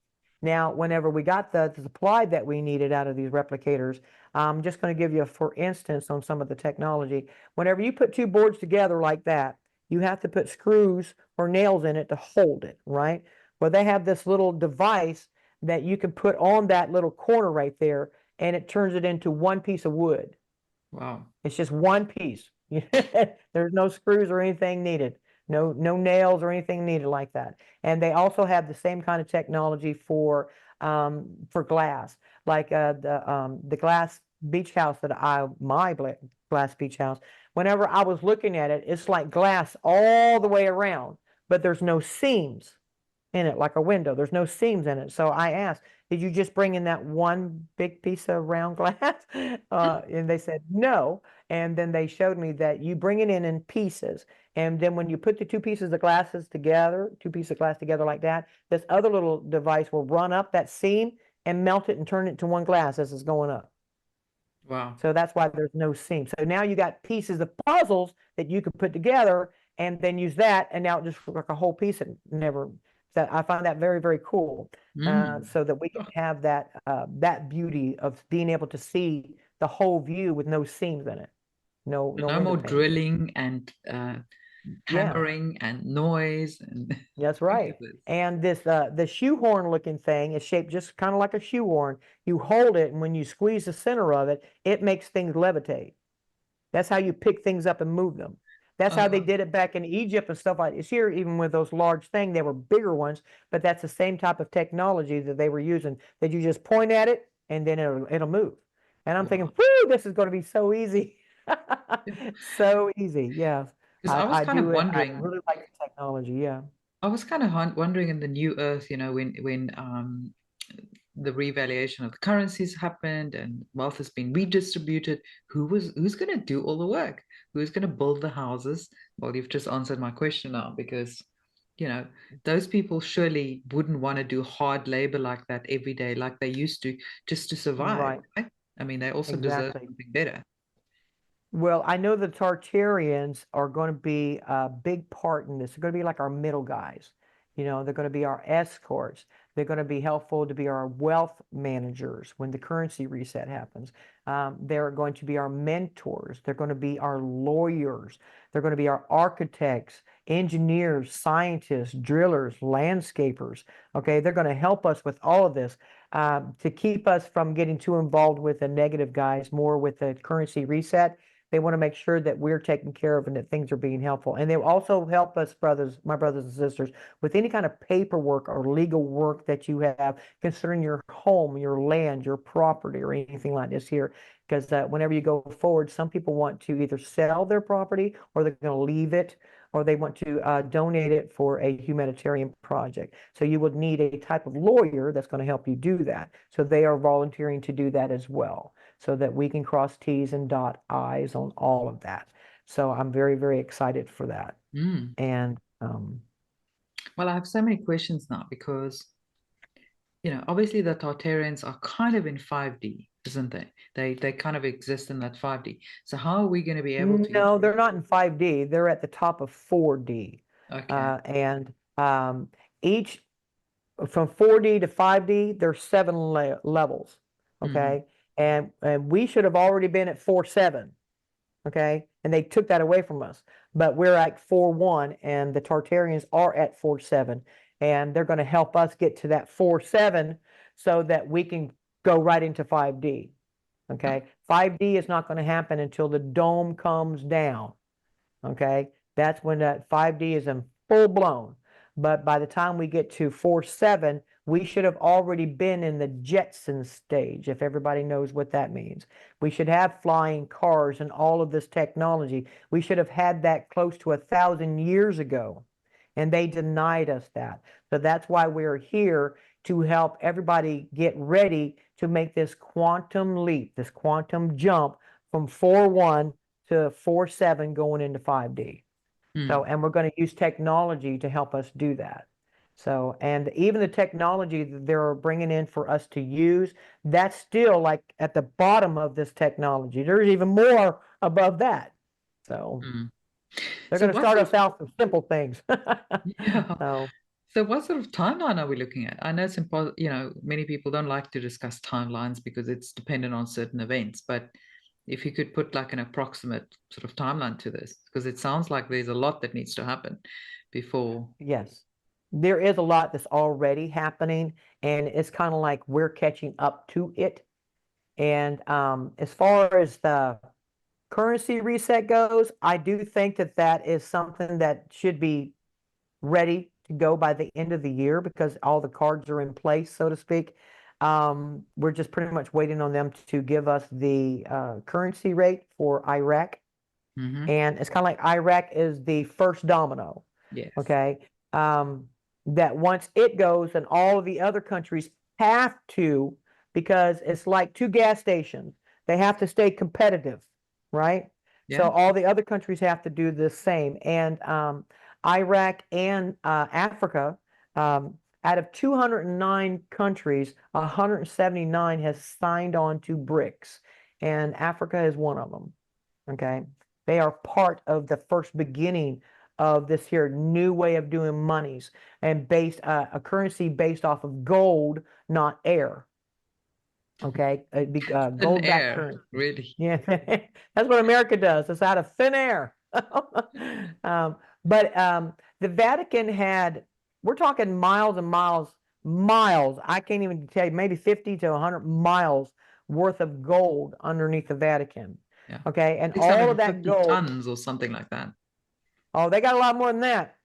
Now, whenever we got the supply that we needed out of these replicators, I'm just going to give you a for instance on some of the technology. Whenever you put two boards together like that, you have to put screws or nails in it to hold it, right? Well, they have this little device that you can put on that little corner right there, and it turns it into one piece of wood. Wow. It's just one piece. There's no screws or anything needed. No nails or anything needed like that. And they also have the same kind of technology for glass, like the glass beach house that my glass beach house. Whenever I was looking at it, it's like glass all the way around, but there's no seams in it like a window. There's no seams in it. So I asked, did you just bring in that one big piece of round glass? And they said no. And then they showed me that you bring it in pieces. And then when you put the two pieces of glass together like that, this other little device will run up that seam and melt it and turn it to one glass as it's going up. Wow. So that's why there's no seam. So now you got pieces of puzzles that you can put together and then use that, and now it just looks like a whole piece and never. That I find that very, very cool. So that we can have that beauty of being able to see the whole view with no seams in it. No more pane. drilling and hammering and noise and That's right. And this the shoehorn looking thing is shaped just kind of like a shoehorn. You hold it, and when you squeeze the center of it, it makes things levitate. That's how you pick things up and move them. That's how they did it back in Egypt and stuff like this. Here, even with those large things, they were bigger ones, but that's the same type of technology that they were using, that you just point at it and then it'll move. And I'm thinking, whoo, this is going to be so easy. So easy, yeah. Because I was kind of wondering. I really like the technology, yeah. I was kind of wondering in the new Earth, when the revaluation of the currencies happened and wealth has been redistributed, who's going to do all the work? Who's going to build the houses? Well, you've just answered my question now, because those people surely wouldn't want to do hard labor like that every day, like they used to, just to survive. Right? I mean, they also deserve something better. Well, I know the Tartarians are going to be a big part in this. They're going to be like our middle guys. They're going to be our escorts. They're going to be helpful to be our wealth managers when the currency reset happens. They're going to be our mentors. They're going to be our lawyers. They're going to be our architects, engineers, scientists, drillers, landscapers. Okay, they're going to help us with all of this to keep us from getting too involved with the negative guys, more with the currency reset. They want to make sure that we're taken care of and that things are being helpful. And they also help us, my brothers and sisters, with any kind of paperwork or legal work that you have concerning your home, your land, your property, or anything like this here. Because whenever you go forward, some people want to either sell their property, or they're going to leave it, or they want to donate it for a humanitarian project. So you would need a type of lawyer that's going to help you do that. So they are volunteering to do that as well, so that we can cross T's and dot I's on all of that. So I'm very, very excited for that. And well, I have so many questions now, because obviously the Tartarians are kind of in 5D, isn't they? They kind of exist in that 5D. So how are we going to be able to? No, they're not in 5D. They're at the top of 4D. Okay. And each from 4D to 5D, there's 7 levels. Okay. And we should have already been at 4.7. Okay. And they took that away from us. But we're at 4.1, and the Tartarians are at 4.7. And they're going to help us get to that 4.7 so that we can go right into 5D. Okay. 5D is not going to happen until the dome comes down. Okay. That's when that 5D is in full blown. But by the time we get to 4.7, we should have already been in the Jetson stage, if everybody knows what that means. We should have flying cars and all of this technology. We should have had that close to 1,000 years ago, and they denied us that. So that's why we're here, to help everybody get ready to make this quantum leap, this quantum jump from 4.1 to 4.7 going into 5D. So, and we're going to use technology to help us do that. So, and even the technology that they're bringing in for us to use, that's still like at the bottom of this technology. There's even more above that. So they're So going to what start sort us out with simple things. yeah. So So what sort of timeline are we looking at? I know it's impossible, many people don't like to discuss timelines because it's dependent on certain events, but if you could put like an approximate sort of timeline to this, because it sounds like there's a lot that needs to happen before. yes, there is a lot that's already happening, and it's kind of like we're catching up to it. And as far as the currency reset goes, I do think that that is something that should be ready to go by the end of the year because all the cards are in place, so to speak. We're just pretty much waiting on them to give us the currency rate for Iraq. Mm-hmm. And it's kind of like Iraq is the first domino. Yes. Okay. That once it goes, and all of the other countries have to, because it's like two gas stations, they have to stay competitive, right? So Yeah. all the other countries have to do the same. And Iraq and Africa, out of 209 countries, 179 has signed on to BRICS, and Africa is one of them. Okay. They are part of the first beginning of this here new way of doing monies and based a currency based off of gold, not air. Okay, Thin gold-backed air, currency. really. Yeah, that's what America does. It's out of thin air. But the Vatican had, we're talking miles and miles, miles. I can't even tell you, maybe 50 to 100 miles worth of gold underneath the Vatican. Yeah. Okay, and all of that 650 gold. tons or something like that. Oh, they got a lot more than that.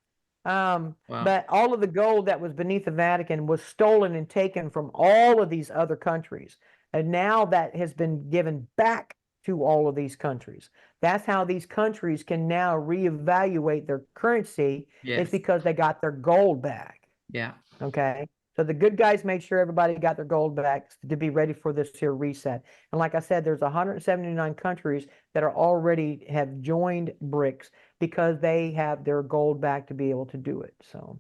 Wow. But all of the gold that was beneath the Vatican was stolen and taken from all of these other countries. And now that has been given back to all of these countries. That's how these countries can now reevaluate their currency. It's Yes. because they got their gold back. Yeah. Okay. So the good guys made sure everybody got their gold back to be ready for this here reset. And like I said, there's 179 countries that are already have joined BRICS because they have their gold back to be able to do it. So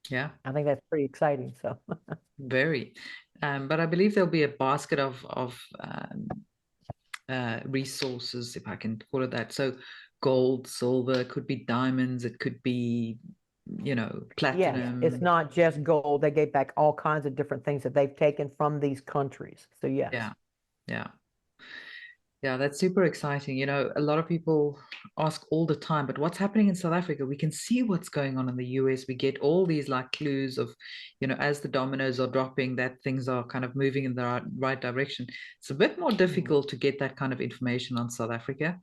Yeah. I think that's pretty exciting. So Very. But I believe there'll be a basket of resources, if I can call it that. So gold, silver, it could be diamonds, it could be, yes, platinum. it's not just gold. They gave back all kinds of different things that they've taken from these countries. So yes. Yeah. Yeah. Yeah, that's super exciting. A lot of people ask all the time, but what's happening in South Africa? We can see what's going on in the US. We get all these like clues of, as the dominoes are dropping, that things are kind of moving in the right direction. It's a bit more difficult to get that kind of information on South Africa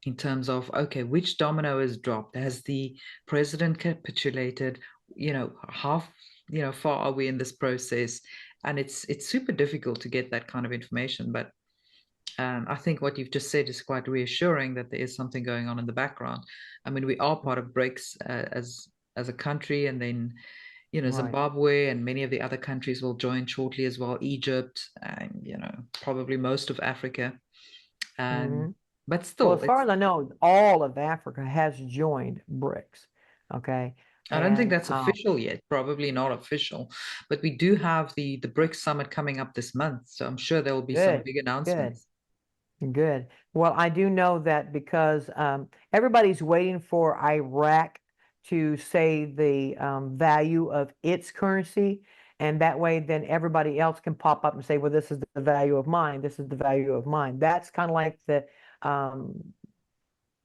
in terms of, okay, which domino is dropped? Has the president capitulated? How, far are we in this process? And it's super difficult to get that kind of information, but I think what you've just said is quite reassuring that there is something going on in the background. I mean, we are part of BRICS as a country, and then Right. Zimbabwe and many of the other countries will join shortly as well. Egypt and probably most of Africa. Mhm. But Well, still, as far as I know, all of Africa has joined BRICS. Okay. I don't think And that's official yet. Probably not official, but we do have the BRICS summit coming up this month, so I'm sure there will be some good, big good. announcements. Good. Well, I do know that because everybody's waiting for Iraq to say the value of its currency, and that way then everybody else can pop up and say, well, this is the value of mine. This is the value of mine. That's kind of like the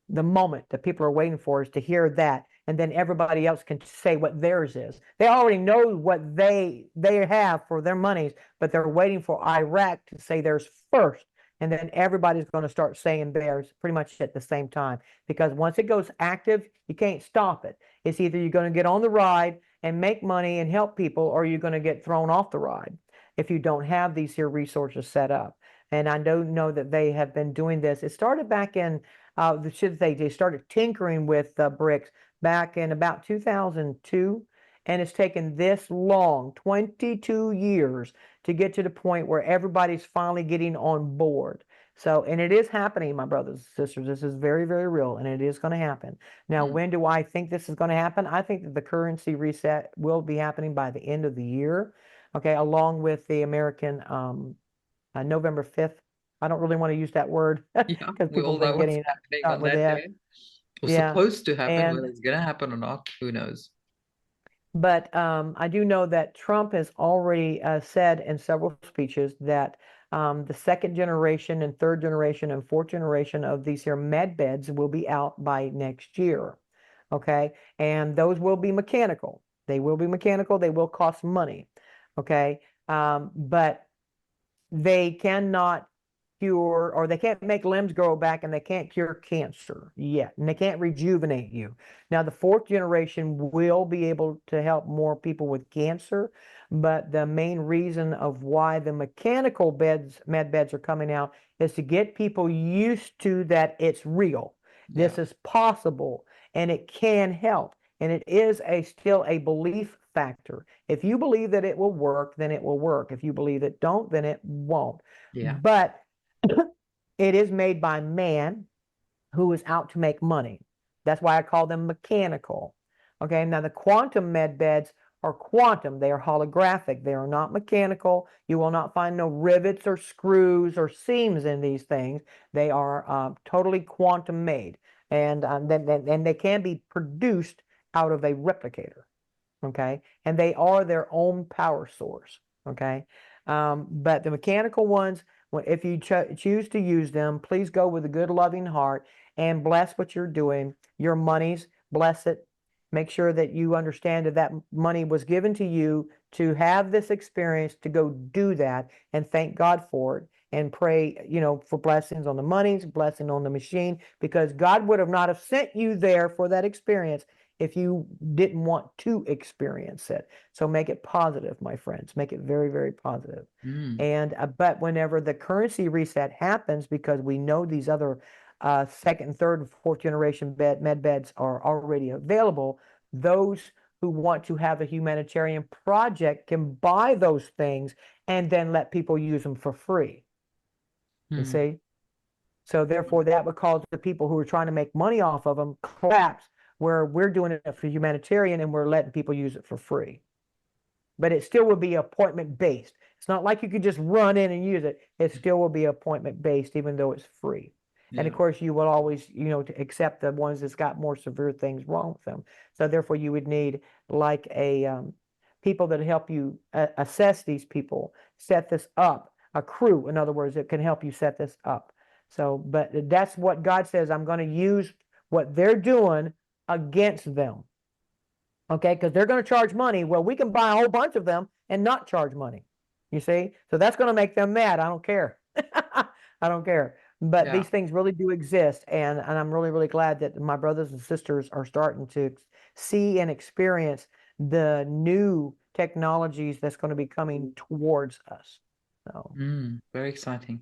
moment that people are waiting for is to hear that, and then everybody else can say what theirs is. They already know what they have for their monies, but they're waiting for Iraq to say theirs first, and then everybody's going to start saying theirs pretty much at the same time. Because once it goes active, you can't stop it. It's either you're going to get on the ride and make money and help people, or you're going to get thrown off the ride if you don't have these here resources set up. And I don't know that they have been doing this. It started back in they started tinkering with BRICS back in about 2002, and it's taken this long, 22 years, to get to the point where everybody's finally getting on board. So, and it is happening, my brothers and sisters. This is very, very real, and it is going to happen. Now, when do I think this is going to happen? I think that the currency reset will be happening by the end of the year, okay, along with the American November 5th I don't really want to use that word Yeah, because we people all have been know what's getting happening upset on with that that. day, or Yeah. supposed to happen. And Whether it's going to happen or not, who knows? But I do know that Trump has already said in several speeches that the second generation and third generation and fourth generation of these here med beds will be out by next year. Okay. And those will be mechanical. They will be mechanical. They will cost money. Okay. But they cannot cure, or they can't make limbs grow back, and they can't cure cancer yet, and they can't rejuvenate you. Now, the fourth generation will be able to help more people with cancer, but the main reason of why the mechanical med beds are coming out is to get people used to that it's real. Yeah, This is possible, and it can help. And it is still a belief factor. If you believe that it will work, then it will work. If you believe it don't, then it won't. yeah. But it is made by man who is out to make money. That's why I call them mechanical. Okay, now the quantum med beds are quantum. They are holographic. They are not mechanical. You will not find no rivets or screws or seams in these things. They are totally quantum made. And then they can be produced out of a replicator. Okay, and they are their own power source. Okay, but the mechanical ones, if you choose to use them, please go with a good, loving heart and bless what you're doing. Your monies, bless it. Make sure that you understand that that money was given to you to have this experience, to go do that, and thank God for it. And pray, for blessings on the monies, blessing on the machine, because God would have not have sent you there for that experience if you didn't want to experience it. So make it positive, my friends. Make it very, very positive. Mm. And but whenever the currency reset happens, because we know these other second, third, and fourth generation med beds are already available, those who want to have a humanitarian project can buy those things and then let people use them for free. You Mm. see? So therefore, that would cause the people who are trying to make money off of them collapse, where we're doing it for humanitarian and we're letting people use it for free. But it still will be appointment based. It's not like you could just run in and use it. It still will be appointment based, even though it's free. And of Yeah. course, you will always, to accept the ones that's got more severe things wrong with them. So therefore, you would need like people that help you assess these people, set this up, a crew, in other words, that can help you set this up. So, but that's what God says. I'm going to use what they're doing against them. Okay, because they're going to charge money. Well, we can buy a whole bunch of them and not charge money. You see? So that's going to make them mad. I don't care. I don't care. But Yeah. these things really do exist. And I'm really, really glad that my brothers and sisters are starting to see and experience the new technologies that's going to be coming towards us. So, Very exciting.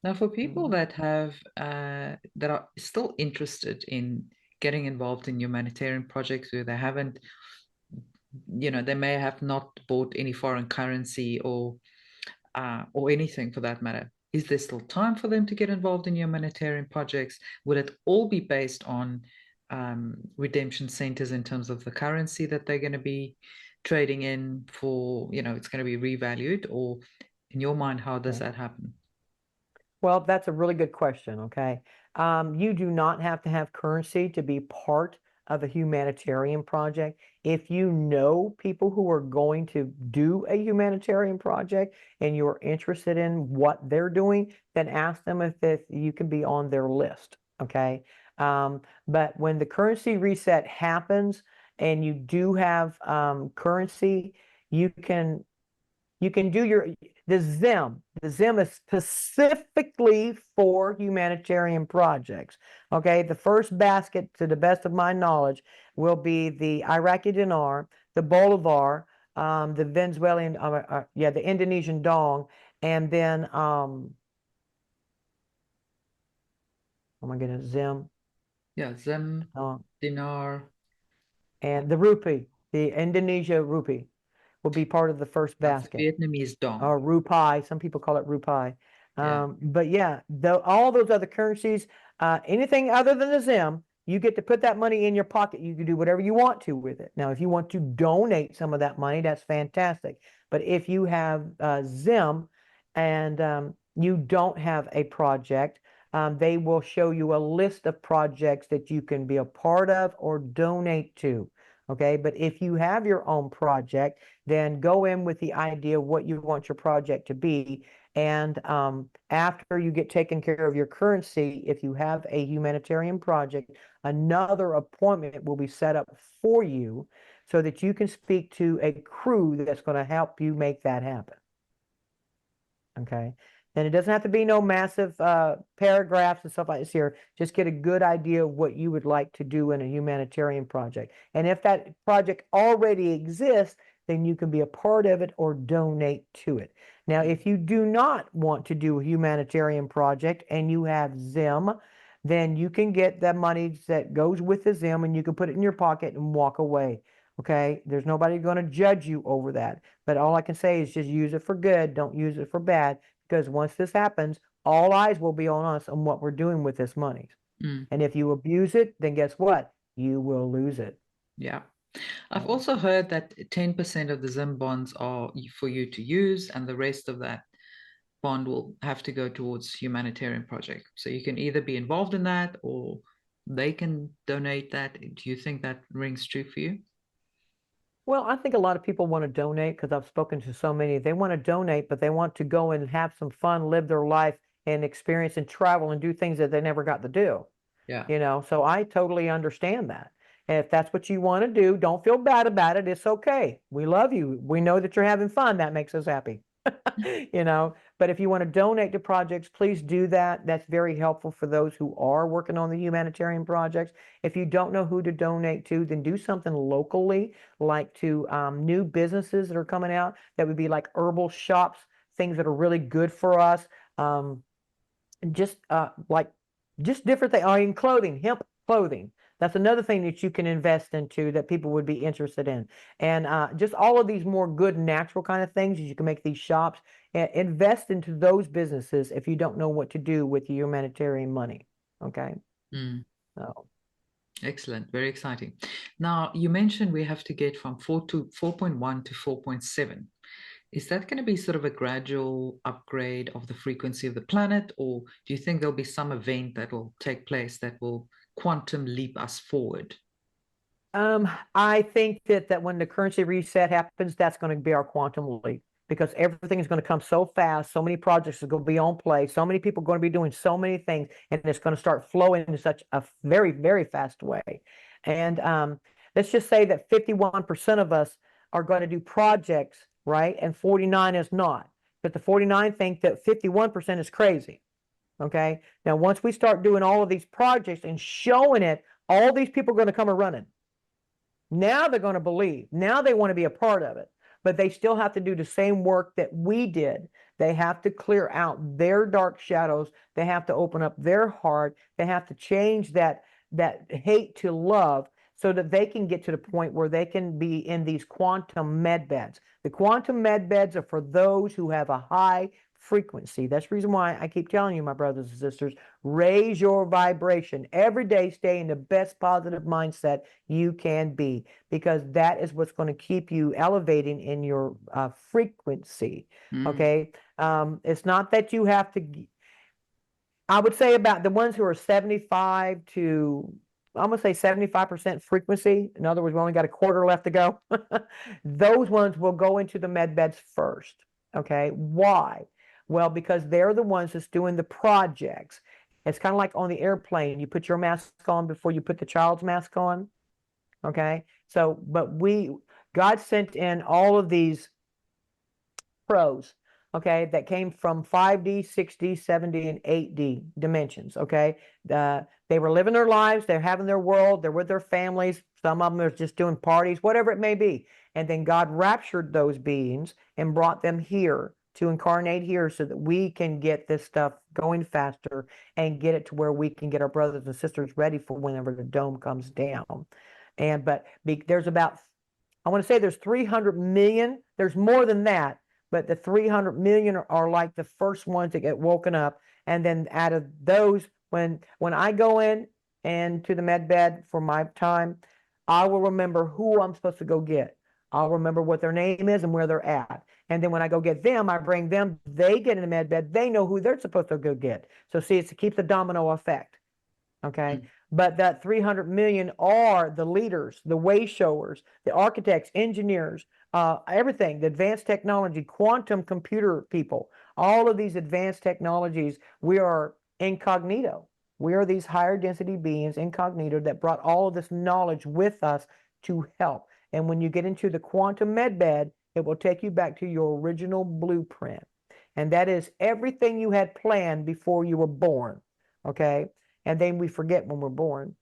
Now, for people mhm. that have that are still interested in getting involved in humanitarian projects where they haven't, they may have not bought any foreign currency or anything for that matter. Is there still time for them to get involved in humanitarian projects? Would it all be based on redemption centers in terms of the currency that they're going to be trading in for, it's going to be revalued? Or in your mind, how does Yeah. that happen? Well, that's a really good question. Okay. You do not have to have currency to be part of a humanitarian project. If you know people who are going to do a humanitarian project and you're interested in what they're doing, then ask them if you can be on their list. Okay. But when the currency reset happens and you do have currency, you can do the ZIM. The ZIM is specifically for humanitarian projects. Okay, the first basket, to the best of my knowledge, will be the Iraqi dinar, the Bolivar, the Venezuelan, the Indonesian dong, and then oh my goodness, ZIM, Yeah, Zim, uh, dinar. and the rupee, the Indonesia rupee, will be part of the first That's a basket. Vietnamese dong. Or Rupai. Some people call it Rupai. Yeah. But yeah, all those other currencies, anything other than the ZIM, you get to put that money in your pocket. You can do whatever you want to with it. Now, if you want to donate some of that money, that's fantastic. But if you have ZIM and you don't have a project, they will show you a list of projects that you can be a part of or donate to. Okay, but if you have your own project, then go in with the idea of what you want your project to be. And after you get taken care of your currency, if you have a humanitarian project, another appointment will be set up for you so that you can speak to a crew that's going to help you make that happen. Okay. And it doesn't have to be no massive paragraphs and stuff like this here. Just get a good idea of what you would like to do in a humanitarian project. And if that project already exists, then you can be a part of it or donate to it. Now, if you do not want to do a humanitarian project and you have Zim, then you can get the money that goes with the Zim and you can put it in your pocket and walk away. Okay. There's nobody going to judge you over that. But all I can say is just use it for good. Don't use it for bad. Because once this happens, all eyes will be on us on what we're doing with this money. And if you abuse it, then guess what? You will lose it. Yeah. I've also heard that 10% of the Zim bonds are for you to use, and the rest of that bond will have to go towards humanitarian project. So you can either be involved in that or they can donate that. Do you think that rings true for you? Well, I think a lot of people want to donate because I've spoken to so many. They want to donate, but they want to go and have some fun, live their life and experience and travel and do things that they never got to do. Yeah. You know, so I totally understand that. And if that's what you want to do, don't feel bad about it. It's okay. We love you. We know that you're having fun. That makes us happy. You know, but if you want to donate to projects, please do that. That's very helpful for those who are working on the humanitarian projects. If you don't know who to donate to, then do something locally, like to new businesses that are coming out. That would be like herbal shops, things that are really good for us. Just like just different things. In clothing, hemp clothing. That's another thing that you can invest into that people would be interested in. And just all of these more good natural kind of things, you can make these shops. Invest into those businesses if you don't know what to do with the humanitarian money. Okay. So. Excellent. Very exciting. Now, you mentioned we have to get from 4.1 to 4.7. Is that going to be sort of a gradual upgrade of the frequency of the planet, or do you think there'll be some event that will take place that will quantum leap us forward? I think that when the currency reset happens, that's going to be our quantum leap because everything is going to come so fast. So many projects are going to be on play. So many people are going to be doing so many things, and it's going to start flowing in such a very, very fast way. And let's just say that 51% of us are going to do projects, right? And 49 is not. But the 49 think that 51% is crazy. Okay. Now, once we start doing all of these projects and showing it, all these people are going to come a running. Now they're going to believe. Now they want to be a part of it. But they still have to do the same work that we did. They have to clear out their dark shadows. They have to open up their heart. They have to change that hate to love so that they can get to the point where they can be in these quantum med beds. The quantum med beds are for those who have a high frequency. That's the reason why I keep telling you, my brothers and sisters, raise your vibration every day. Stay in the best positive mindset you can be, because that is what's going to keep you elevating in your frequency. Okay. It's not that you have to, I would say about the ones who are 75 to, I'm going to say 75% frequency. In other words, we only got a quarter left to go. Those ones will go into the med beds first. Okay. Why? Well, because they're the ones that's doing the projects. It's kind of like on the airplane. You put your mask on before you put the child's mask on. Okay. So, but God sent in all of these pros, okay, that came from 5D, 6D, 7D, and 8D dimensions. Okay. They were living their lives. They're having their world. They're with their families. Some of them are just doing parties, whatever it may be. And then God raptured those beings and brought them here to incarnate here so that we can get this stuff going faster and get it to where we can get our brothers and sisters ready for whenever the dome comes down. But there's about, I want to say there's 300 million. There's more than that, but the 300 million are like the first ones that get woken up. And then out of those, when I go in and to the med bed for my time, I will remember who I'm supposed to go get. I'll remember what their name is and where they're at. And then when I go get them, I bring them, they get in the med bed, they know who they're supposed to go get. So see, it keeps the domino effect. Okay. But that 300 million are the leaders, the way showers, the architects, engineers, everything, the advanced technology, quantum computer people, all of these advanced technologies, we are incognito. We are these higher density beings incognito that brought all of this knowledge with us to help. And when you get into the quantum med bed, it will take you back to your original blueprint. And that is everything you had planned before you were born. Okay. And then we forget when we're born.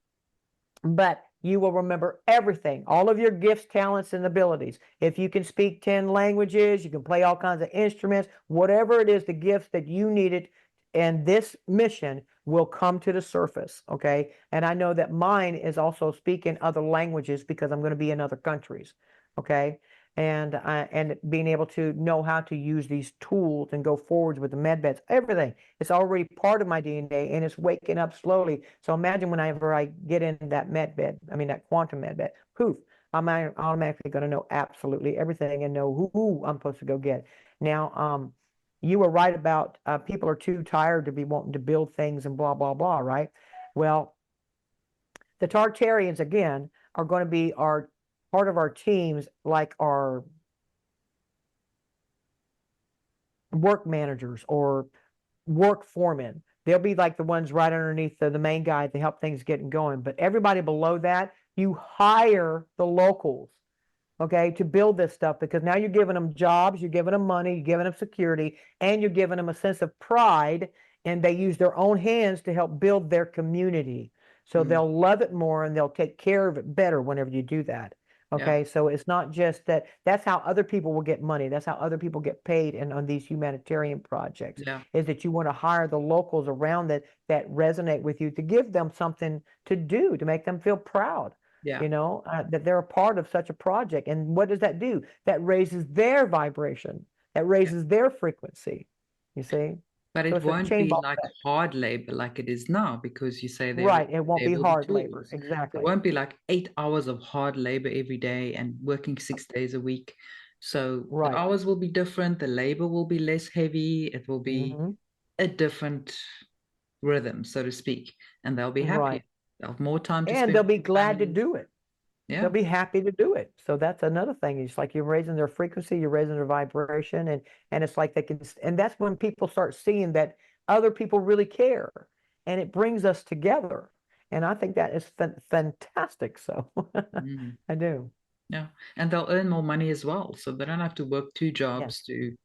But you will remember everything, all of your gifts, talents, and abilities. If you can speak 10 languages, you can play all kinds of instruments, whatever it is, the gifts that you needed, and this mission will come to the surface, okay? And I know that mine is also speaking other languages because I'm going to be in other countries, okay? And being able to know how to use these tools and go forwards with the med beds, everything. It's already part of my DNA and it's waking up slowly. So imagine whenever I get in that med bed, I mean that quantum med bed, poof, I'm automatically going to know absolutely everything and know who I'm supposed to go get. Now, you were right about people are too tired to be wanting to build things and blah, blah, blah, right? Well, the Tartarians, again, are going to be our part of our teams, like our work managers or work foremen. They'll be like the ones right underneath the main guy to help things get going. But everybody below that, you hire the locals, okay, to build this stuff, because now you're giving them jobs, you're giving them money, you're giving them security, and you're giving them a sense of pride, and they use their own hands to help build their community. So they'll love it more and they'll take care of it better whenever you do that. Okay, so it's not just that. That's how other people will get money. That's how other people get paid on these humanitarian projects. Is that you want to hire the locals around that resonate with you to give them something to do, to make them feel proud. You know, that they're a part of such a project. And what does that do? That raises their vibration. That raises their frequency. You see? But So it it's a won't chain be ball like effect. hard labor like it is now, because you say Right. It won't there be will be hard labor. tools. It Exactly. won't be like 8 hours of hard labor every day and working 6 days a week. So the hours will be different. The labor will be less heavy. It will be a different rhythm, so to speak. And they'll be happy. They'll have more time to spend And they'll with be their glad to families. do it. They'll be happy to do it. So that's another thing. It's like you're raising their frequency, you're raising their vibration, and it's like they can, and that's when people start seeing that other people really care, and it brings us together. And I think that is fantastic. So I do. Yeah, and they'll earn more money as well, so they don't have to work two jobs to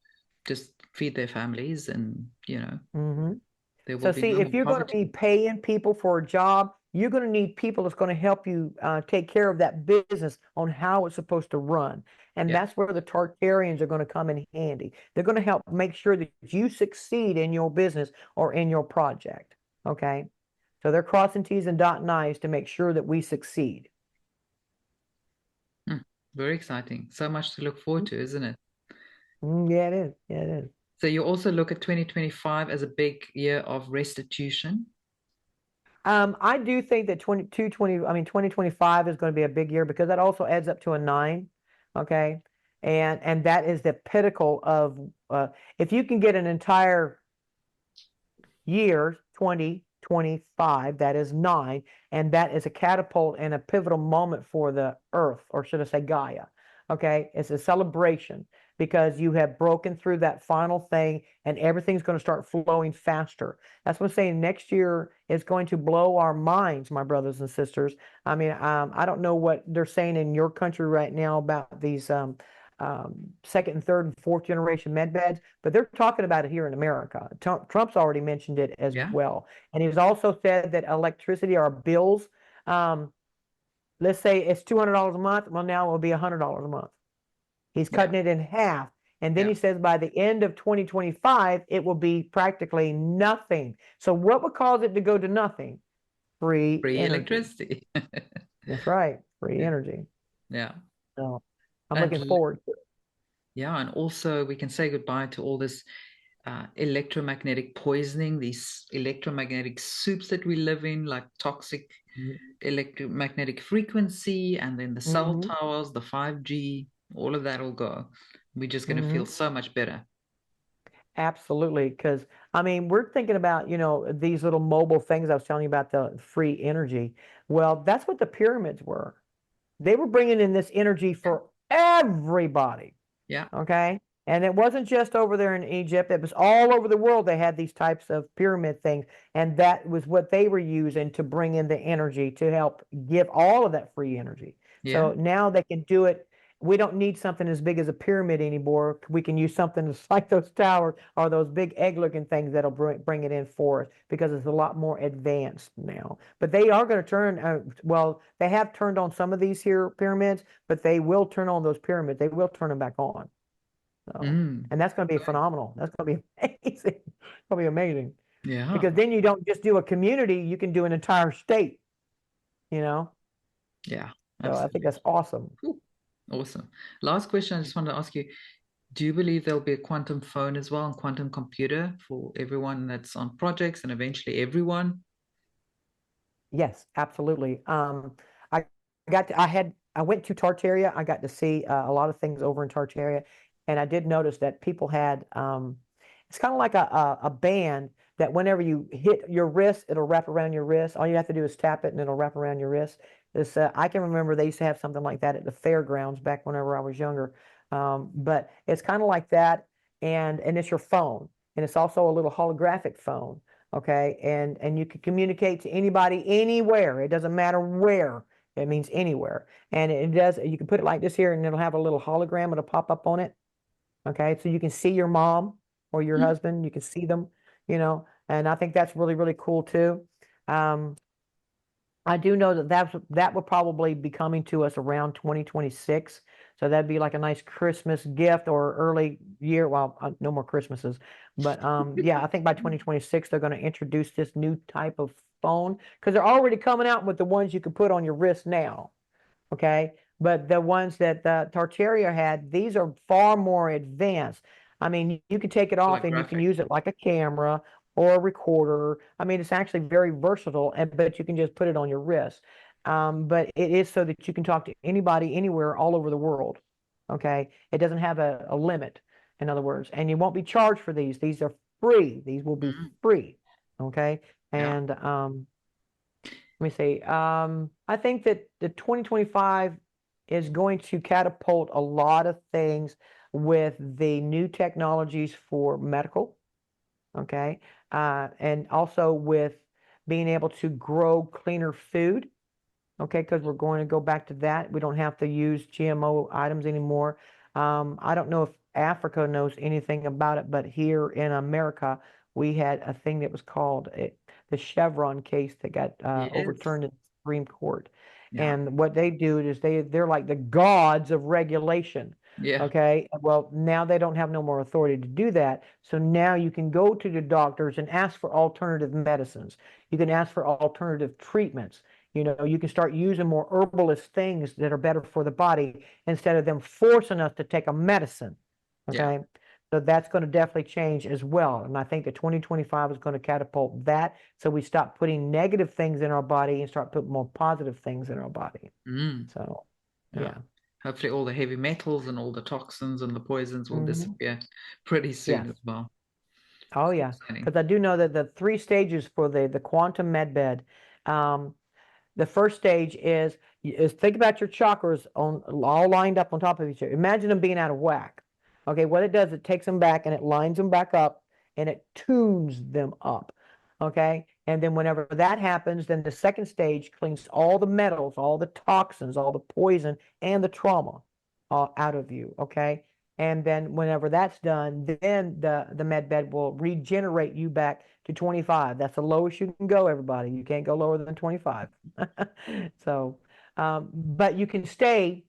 just feed their families, and there will So be see, no if more you're going to be poverty. paying people for a job, you're going to need people that's going to help you take care of that business on how it's supposed to run. And that's where the Tartarians are going to come in handy. They're going to help make sure that you succeed in your business or in your project. Okay? So they're crossing T's and dotting I's to make sure that we succeed. Very exciting. So much to look forward to, isn't it? Yeah, it is. Yeah, it is. So you also look at 2025 as a big year of restitution. I do think that 2025 is going to be a big year because that also adds up to a 9. Okay. And that is the pinnacle of, if you can get an entire year, 2025, that is 9, and that is a catapult and a pivotal moment for the earth, or should I say Gaia. Okay. It's a celebration because you have broken through that final thing and everything's going to start flowing faster. That's what I'm saying. Next year is going to blow our minds, my brothers and sisters. I mean, I don't know what they're saying in your country right now about these second and third and fourth generation med beds, but they're talking about it here in America. Trump's already mentioned it as well. And he's also said that electricity, our bills, let's say it's $200 a month. Well, now it will be $100 a month. He's cutting it in half. And then he says by the end of 2025, it will be practically nothing. So what would cause it to go to nothing? Free energy. Electricity. That's right. Free energy. Yeah. So I'm looking forward to it. Yeah. And also we can say goodbye to all this electromagnetic poisoning, these electromagnetic soups that we live in, like toxic electromagnetic frequency, and then the cell towers, the 5G, all of that will go. We're just going to feel so much better. Absolutely, because I mean, we're thinking about, these little mobile things I was telling you about, the free energy. Well, that's what the pyramids were. They were bringing in this energy for everybody. Yeah. Okay. And it wasn't just over there in Egypt, it was all over the world. They had these types of pyramid things. And that was what they were using to bring in the energy to help give all of that free energy. Yeah. So now they can do it. We don't need something as big as a pyramid anymore. We can use something that's like those towers or those big egg-looking things that'll bring it in for us, because it's a lot more advanced now. But they are going to turn, well, they have turned on some of these here pyramids, but they will turn on those pyramids. They will turn them back on. So, and that's going to be phenomenal. That's going to be amazing. It's going to be amazing. Yeah. Because then you don't just do a community, you can do an entire state, Yeah. So I think that's awesome. Cool. Awesome. Last question, I just wanted to ask you, do you believe there'll be a quantum phone as well and quantum computer for everyone that's on projects and eventually everyone? Yes, absolutely. I I went to Tartaria. I got to see a lot of things over in Tartaria, and I did notice that people had it's kind of like a band that whenever you hit your wrist, it'll wrap around your wrist. All you have to do is tap it, and it'll wrap around your wrist. This I can remember they used to have something like that at the fairgrounds back whenever I was younger. But it's kind of like that, and it's your phone, and it's also a little holographic phone. Okay, and you can communicate to anybody anywhere. It doesn't matter where. It means anywhere. And it does, you can put it like this here, and it'll have a little hologram. It'll pop up on it. Okay, so you can see your mom or your husband. You can see them, and I think that's really, really cool too. I do know that will probably be coming to us around 2026. So that'd be like a nice Christmas gift or early year. Well, no more Christmases, but yeah, I think by 2026 they're going to introduce this new type of phone, because they're already coming out with the ones you can put on your wrist now. Okay, but the ones that Tartaria had, these are far more advanced. I mean, you can take it off and you can use it like a camera or a recorder. I mean, it's actually very versatile, but you can just put it on your wrist. But it is so that you can talk to anybody, anywhere, all over the world. Okay, it doesn't have a limit, in other words, and you won't be charged for these. These are free. These will be free. Okay, and let me see. I think that the 2025 is going to catapult a lot of things with the new technologies for medical. Okay, and also with being able to grow cleaner food. Okay, because we're going to go back to that. We don't have to use GMO items anymore. I don't know if Africa knows anything about it, but here in America, we had a thing that was called the Chevron case that got overturned in the Supreme Court. Yeah. And what they do is they're like the gods of regulation. Yeah. Okay. Well, now they don't have no more authority to do that. So now you can go to the doctors and ask for alternative medicines. You can ask for alternative treatments. You can start using more herbalist things that are better for the body instead of them forcing us to take a medicine. Okay. So that's going to definitely change as well. And I think that 2025 is going to catapult that. So we stop putting negative things in our body and start putting more positive things in our body. So, yeah. Hopefully all the heavy metals and all the toxins and the poisons will disappear pretty soon as well. Oh, yeah. Because I do know that the 3 stages for the quantum medbed, the first stage is think about your chakras all lined up on top of each other. Imagine them being out of whack. Okay, what it does, it takes them back and it lines them back up and it tunes them up. Okay, and then whenever that happens, then the second stage cleans all the metals, all the toxins, all the poison, and the trauma out of you. Okay, and then whenever that's done, then the med bed will regenerate you back to 25. That's the lowest you can go, everybody. You can't go lower than 25. So, but you can stay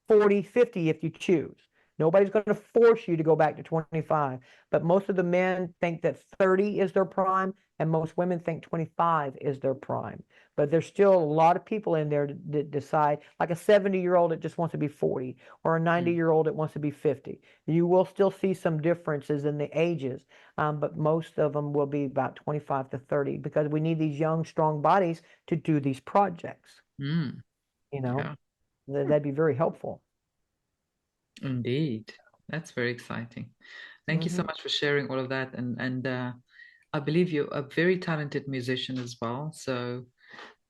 40, 50 if you choose. Nobody's going to force you to go back to 25. But most of the men think that 30 is their prime, and most women think 25 is their prime. But there's still a lot of people in there that decide, like a 70-year-old that just wants to be 40, or a 90-year-old that wants to be 50. You will still see some differences in the ages, but most of them will be about 25 to 30, because we need these young, strong bodies to do these projects. That'd be very helpful. Indeed. That's very exciting. Thank you so Hmm. much for sharing all of that. And I believe you're a very talented musician as well. So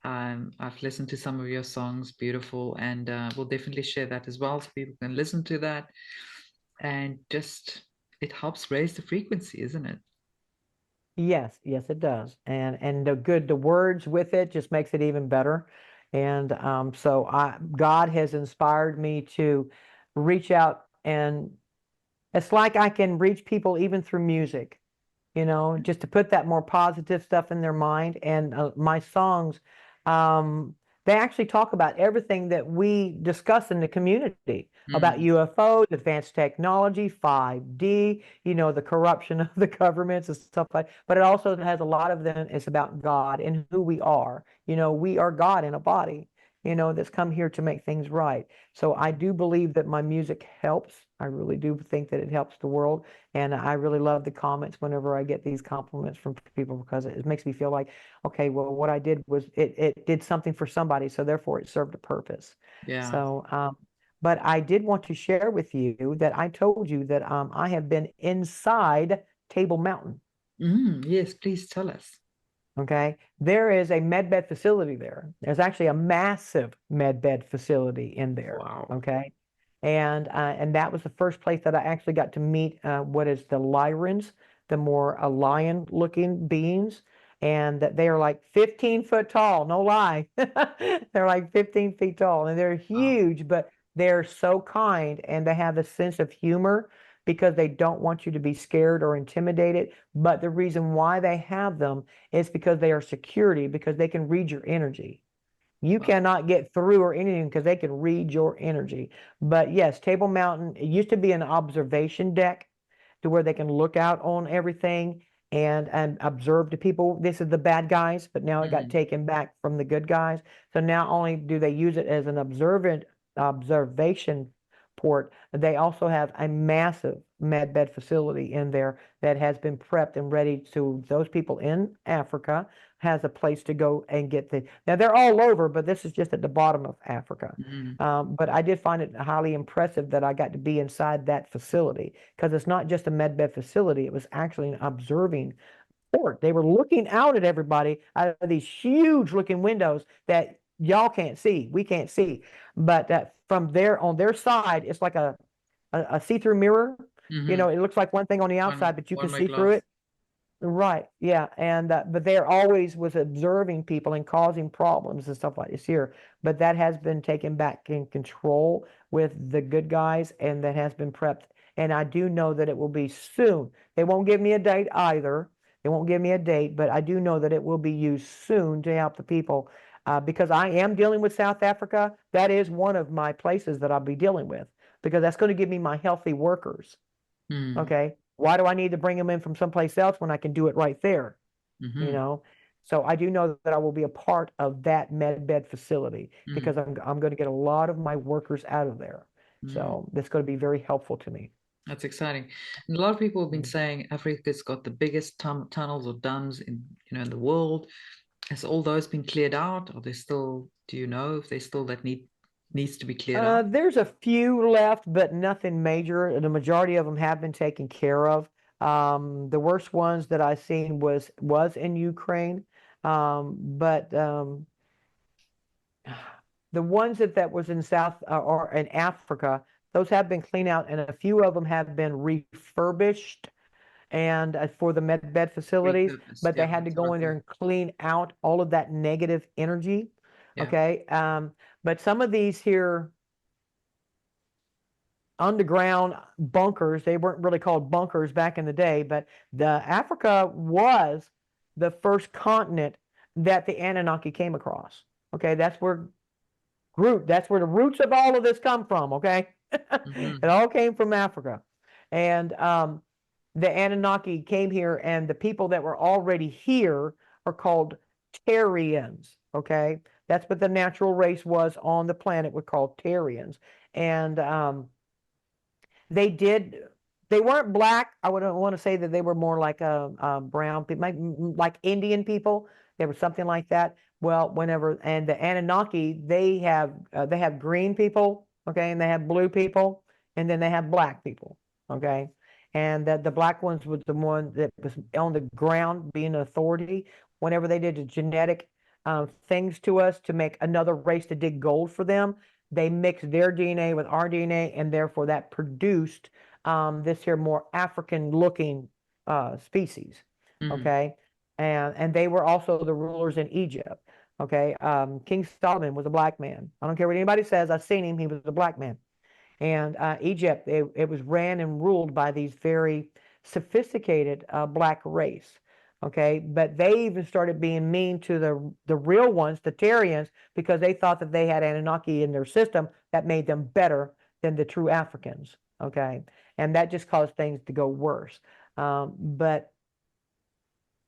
I've listened to some of your songs, beautiful, and we'll definitely share that as well so people can listen to that. And just it helps raise the frequency, isn't it? Yes, yes, it does. And the words with it just makes it even better. And so God has inspired me to reach out, and it's like I can reach people even through music, just to put that more positive stuff in their mind. And my songs, um, they actually talk about everything that we discuss in the community about Mm, UFOs, advanced technology, 5D, the corruption of the governments and stuff like. But it also has a lot of them. It's about God and who we are. We are God in a body. That's come here to make things right. So I do believe that my music helps. I really do think that it helps the world. And I really love the comments whenever I get these compliments from people, because it makes me feel like, okay, well, what I did was it did something for somebody, so therefore it served a purpose. yeah. So, but I did want to share with you that I told you that I have been inside Table Mountain. Yes, please tell us. Okay. There is a medbed facility there. There's actually a massive medbed facility in there. Wow. Okay. And that was the first place that I actually got to meet what is the Lyrans, the more lion looking beings. And that they are like 15 foot tall, no lie. They're like 15 feet tall and they're Wow. huge, but they're so kind and they have a sense of humor because they don't want you to be scared or intimidated. But the reason why they have them is because they are security, because they can read your energy. You Wow. cannot get through or anything because they can read your energy. But yes, Table Mountain, it used to be an observation deck to where they can look out on everything and observe the people. This is the bad guys, but now it got Mm, taken back from the good guys. So now only do they use it as an observation port, they also have a massive med bed facility in there that has been prepped and ready to those people in Africa has a place to go and get now they're all over, but this is just at the bottom of Africa. mm, But I did find it highly impressive that I got to be inside that facility because it's not just a med bed facility. It was actually an observing port. They were looking out at everybody out of these huge looking windows that y'all can't see. We can't see. But from there on their side, it's like a see-through mirror. mm-hmm. It looks like one thing on the outside, but you can One way see through glass. it. Right. Yeah. And but there always was observing people and causing problems and stuff like this here. But that has been taken back in control with the good guys, and that has been prepped. And I do know that it will be soon. They won't give me a date either. They won't give me a date, but I do know that it will be used soon to help the people. Because I am dealing with South Africa. That is one of my places that I'll be dealing with because that's going to give me my healthy workers. Mm, Okay. Why do I need to bring them in from someplace else when I can do it right there? You mm-hmm. know? So I do know that I will be a part of that med bed facility Mm, because I'm going to get a lot of my workers out of there. mm. So that's going to be very helpful to me. That's exciting. And a lot of people have been Mm. saying Africa's got the biggest tunnels or dams in the world. Has all those been cleared out? Are they still, do you know if they still that needs to be cleared out? There's a few left, but nothing major. The majority of them have been taken care of. The worst ones that I seen was in Ukraine, but the ones that was in South or in Africa, those have been cleaned out, and a few of them have been refurbished and for the med bed facilities, Repurposed. but they Yeah, had to that's what go I in there thought. and clean out all of that negative energy. Yeah. Okay. But some of these here underground bunkers, they weren't really called bunkers back in the day, but the Africa was the first continent that the Anunnaki came across. Okay, that's where the roots of all of this come from. Okay, it Mm-hmm. all came from Africa, and the Anunnaki came here, and the people that were already here are called Tarians. Okay, that's what the natural race was on the planet. We're called Tarians, and they did. They weren't black. I would want to say that they were more like a brown people, like Indian people. They were something like that. Well, whenever and the Anunnaki, they have green people, okay, and they have blue people, and then they have black people. okay? And that the black ones was the one that was on the ground being an authority. Whenever they did the genetic things to us to make another race to dig gold for them, they mixed their DNA with our DNA, and therefore that produced this here more African-looking species, okay? And they were also the rulers in Egypt, okay? King Solomon was a black man. I don't care what anybody says. I've seen him. He was a black man. And Egypt, it was ran and ruled by these very sophisticated black race. Okay, but they even started being mean to the real ones, the Tarians, because they thought that they had Anunnaki in their system that made them better than the true Africans. Okay, and that just caused things to go worse. But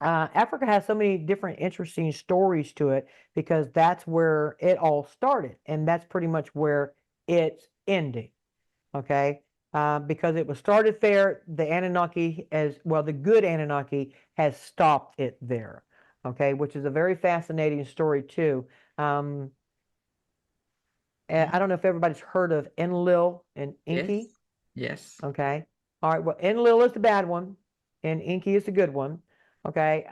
Africa has so many different interesting stories to it because that's where it all started, and that's pretty much where it's ending. Okay, because it was started there, the Anunnaki, as well, the good Anunnaki has stopped it there. Okay, which is a very fascinating story too. I don't know if everybody's heard of Enlil and Enki. Yes. Okay. All right. Well, Enlil is the bad one, and Enki is the good one. Okay.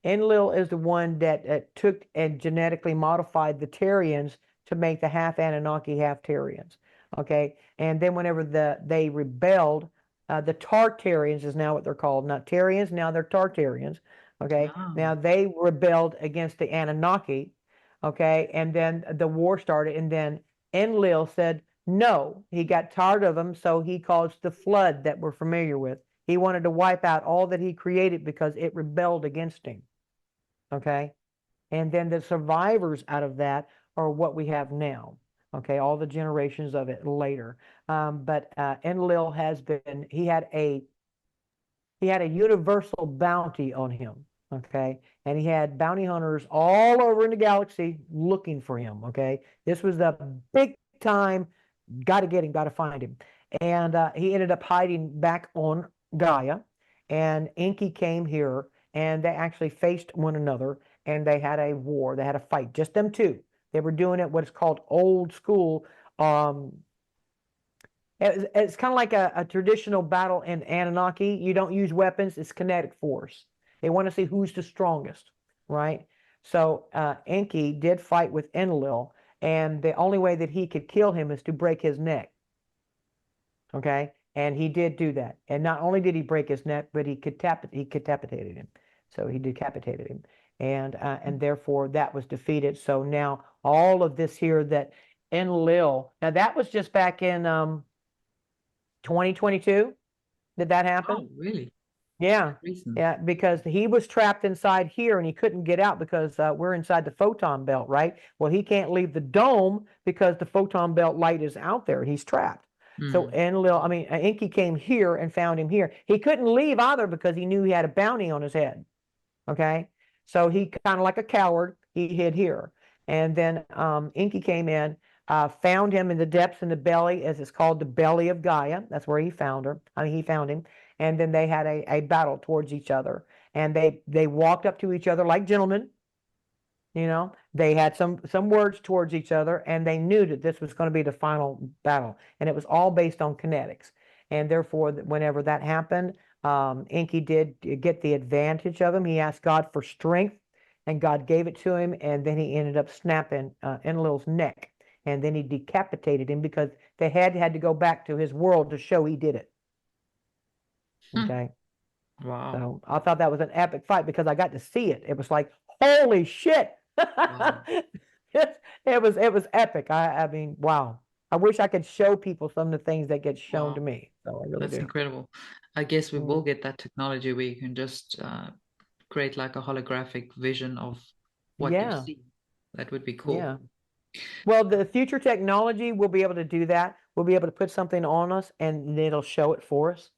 Enlil is the one that took and genetically modified the Tarians to make the half Anunnaki, half Tarians. Okay. And then whenever they rebelled, the Tartarians is now what they're called. Not Tarians, now they're Tartarians. Okay. Now they rebelled against the Anunnaki. Okay. And then the war started, and then Enlil said, no, he got tired of them, so he caused the flood that we're familiar with. He wanted to wipe out all that he created because it rebelled against him. Okay? And then the survivors out of that are what we have now. Okay, all the generations of it later. But Enlil has been, he had a universal bounty on him. Okay, and he had bounty hunters all over in the galaxy looking for him. Okay, this was the big time, got to get him, got to find him. And he ended up hiding back on Gaia. And Enki came here, and they actually faced one another, and they had a war. They had a fight, just them two. They were doing it what's called old school. It's kind of like a traditional battle in Anunnaki. You don't use weapons, it's kinetic force. They want to see who's the strongest, right? So Enki did fight with Enlil, and the only way that he could kill him is to break his neck. Okay? And he did do that. And not only did he break his neck, but he decapitated him. So he decapitated him. And therefore that was defeated. So now all of this here that Enlil, now that was just back in 2022. Did that happen? Oh, really? Yeah. Recent. Yeah, because he was trapped inside here and he couldn't get out because we're inside the photon belt, right? Well, he can't leave the dome because the photon belt light is out there. He's trapped. So Enki came here and found him here. He couldn't leave either because he knew he had a bounty on his head. Okay. So he kind of like a coward, he hid here. And then Enki came in, found him in the depths in the belly, as it's called, the belly of Gaia. That's where he found her. He found him. And then they had a battle towards each other. And they walked up to each other like gentlemen. You know, they had some words towards each other, and they knew that this was going to be the final battle. And it was all based on kinetics. And therefore, whenever that happened, Enki did get the advantage of him. He asked God for strength, and God gave it to him. And then he ended up snapping Enlil's neck. And then he decapitated him because the head had to go back to his world to show he did it. Okay. Wow. So I thought that was an epic fight because I got to see it. It was like, holy shit. Wow. It was epic. I mean, wow. I wish I could show people some of the things that get shown to me. So I really That's do. incredible. I guess we will get that technology where you can just create like a holographic vision of what you see. That would be cool. Yeah. Well, the future technology will be able to do that. We'll be able to put something on us and it'll show it for us.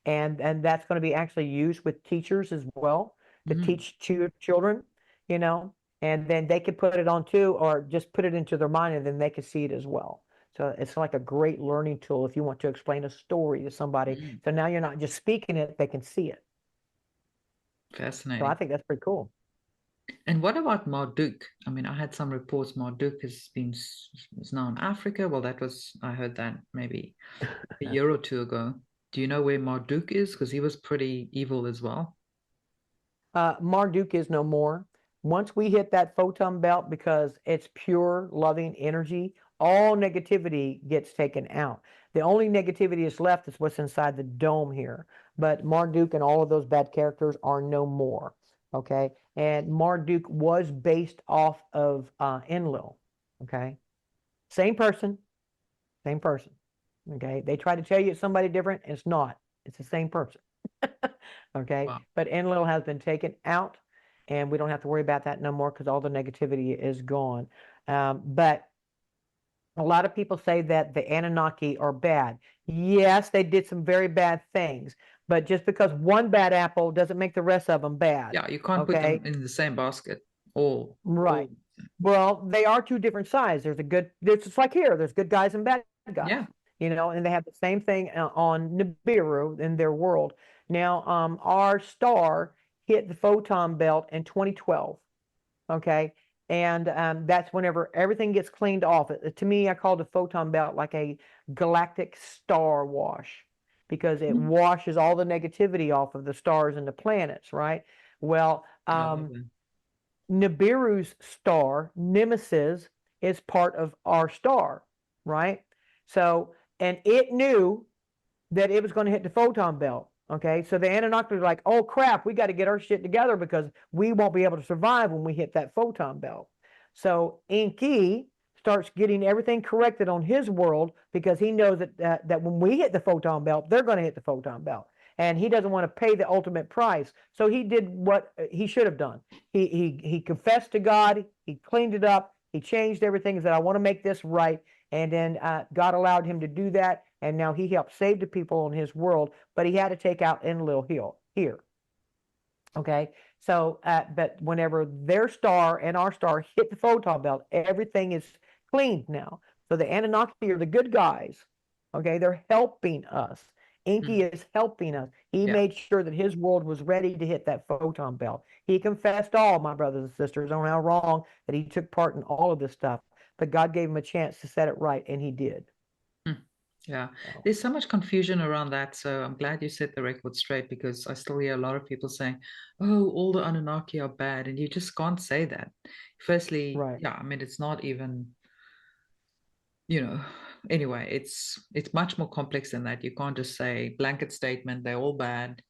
And that's going to be actually used with teachers as well to teach children, you know, and then they could put it on too, or just put it into their mind and then they could see it as well. So it's like a great learning tool if you want to explain a story to somebody. So now you're not just speaking it, they can see it. Fascinating. So I think that's pretty cool. And what about Marduk? I mean, I had some reports Marduk is now in Africa. Well, I heard that maybe a year or two ago. Do you know where Marduk is? Because he was pretty evil as well. Marduk is no more. Once we hit that photon belt, because it's pure loving energy, all negativity gets taken out. The only negativity that's left is what's inside the dome here. But Marduk and all of those bad characters are no more. Okay. And Marduk was based off of Enlil. Okay. Same person, same person. Okay. They try to tell you it's somebody different. And it's not. It's the same person. Okay. Wow. But Enlil has been taken out, and we don't have to worry about that no more because all the negativity is gone. But a lot of people say that the Anunnaki are bad. Yes, they did some very bad things, but just because one bad apple doesn't make the rest of them bad. Yeah, you can't put them Okay. in the same basket. All. Right. Well, they are two different sides. It's just like here, there's good guys and bad guys. Yeah. You know, and they have the same thing on Nibiru in their world. Now, our star hit the photon belt in 2012. Okay. And that's whenever everything gets cleaned off. To me, I call the photon belt like a galactic star wash because it washes all the negativity off of the stars and the planets, right? Well, Nibiru's star, Nemesis, is part of our star, right? So, and it knew that it was going to hit the photon belt. Okay, so the Anunnaki was like, oh crap, we got to get our shit together because we won't be able to survive when we hit that photon belt. So Enki starts getting everything corrected on his world because he knows that when we hit the photon belt, they're going to hit the photon belt. And he doesn't want to pay the ultimate price. So he did what he should have done. He confessed to God, he cleaned it up, he changed everything, he said, I want to make this right. And then God allowed him to do that. And now he helped save the people in his world, but he had to take out Enlil here. Okay. So, but whenever their star and our star hit the photon belt, everything is cleaned now. So the Anunnaki are the good guys. Okay. They're helping us. Enki is helping us. He made sure that his world was ready to hit that photon belt. He confessed all, my brothers and sisters, on how wrong that he took part in all of this stuff. But God gave him a chance to set it right, and he did. Yeah, there's so much confusion around that. So I'm glad you set the record straight because I still hear a lot of people saying, oh, all the Anunnaki are bad. And you just can't say that. Firstly, Right. yeah, I mean, it's not even, anyway, it's much more complex than that. You can't just say blanket statement, they're all bad.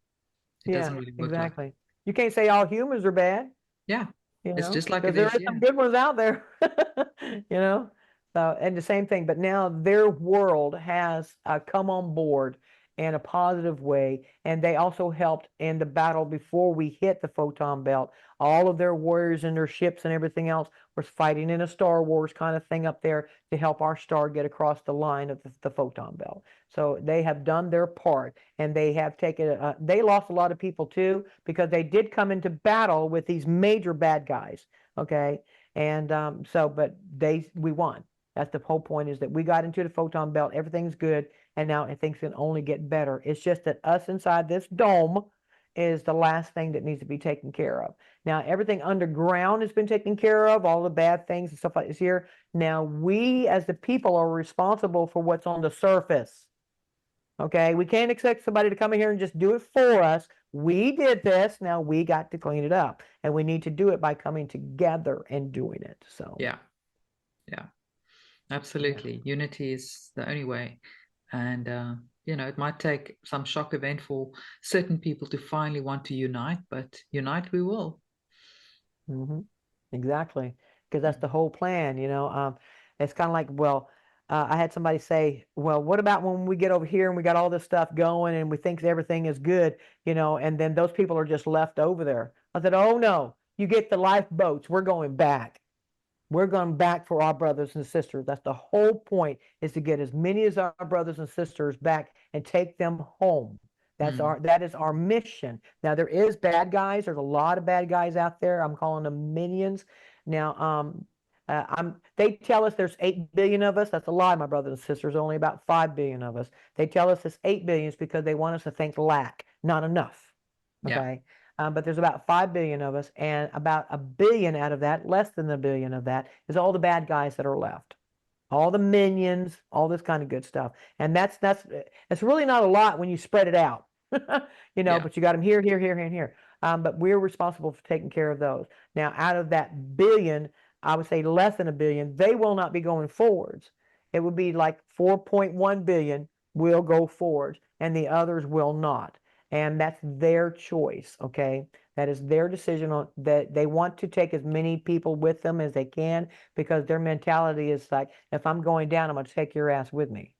It doesn't really work like that. Exactly. You can't say all humans are bad. Yeah, it's just like because it there is are here. some good ones out there. So, and the same thing, but now their world has come on board in a positive way, and they also helped in the battle before we hit the photon belt. All of their warriors and their ships and everything else was fighting in a Star Wars kind of thing up there to help our star get across the line of the photon belt. So they have done their part, and they have taken. They lost a lot of people too because they did come into battle with these major bad guys. Okay, and but we won. That's the whole point, is that we got into the photon belt, everything's good, and now things can only get better. It's just that us inside this dome is the last thing that needs to be taken care of. Now, everything underground has been taken care of, all the bad things and stuff like this here. Now, we as the people are responsible for what's on the surface. Okay, we can't expect somebody to come in here and just do it for us. We did this, now we got to clean it up. And we need to do it by coming together and doing it. So yeah. Absolutely. Unity is the only way. And, it might take some shock event for certain people to finally want to unite, but unite we will. Exactly. Because that's the whole plan, It's kind of like, well, I had somebody say, well, what about when we get over here and we got all this stuff going and we think everything is good, and then those people are just left over there. I said, oh no, you get the lifeboats. We're going back. We're going back for our brothers and sisters. That's the whole point, is to get as many as our brothers and sisters back and take them home. That is our mission. Now, there is bad guys. There's a lot of bad guys out there. I'm calling them minions. Now, they tell us there's 8 billion of us. That's a lie, my brothers and sisters. Only about 5 billion of us. They tell us it's 8 billion because they want us to think lack, not enough. Okay. But there's about 5 billion of us, and about 1 billion out of that, less than 1 billion of that, is all the bad guys that are left. all the minions, all this kind of good stuff. And that's really not a lot when you spread it out, you know, Yeah. but you got them here, here, here, and here. But we're responsible for taking care of those. Now, out of that billion, I would say less than a billion, they will not be going forwards. It would be like 4.1 billion will go forwards, and the others will not. And that's their choice, okay? That is their decision on that. They want to take as many people with them as they can because their mentality is like, if I'm going down, I'm going to take your ass with me,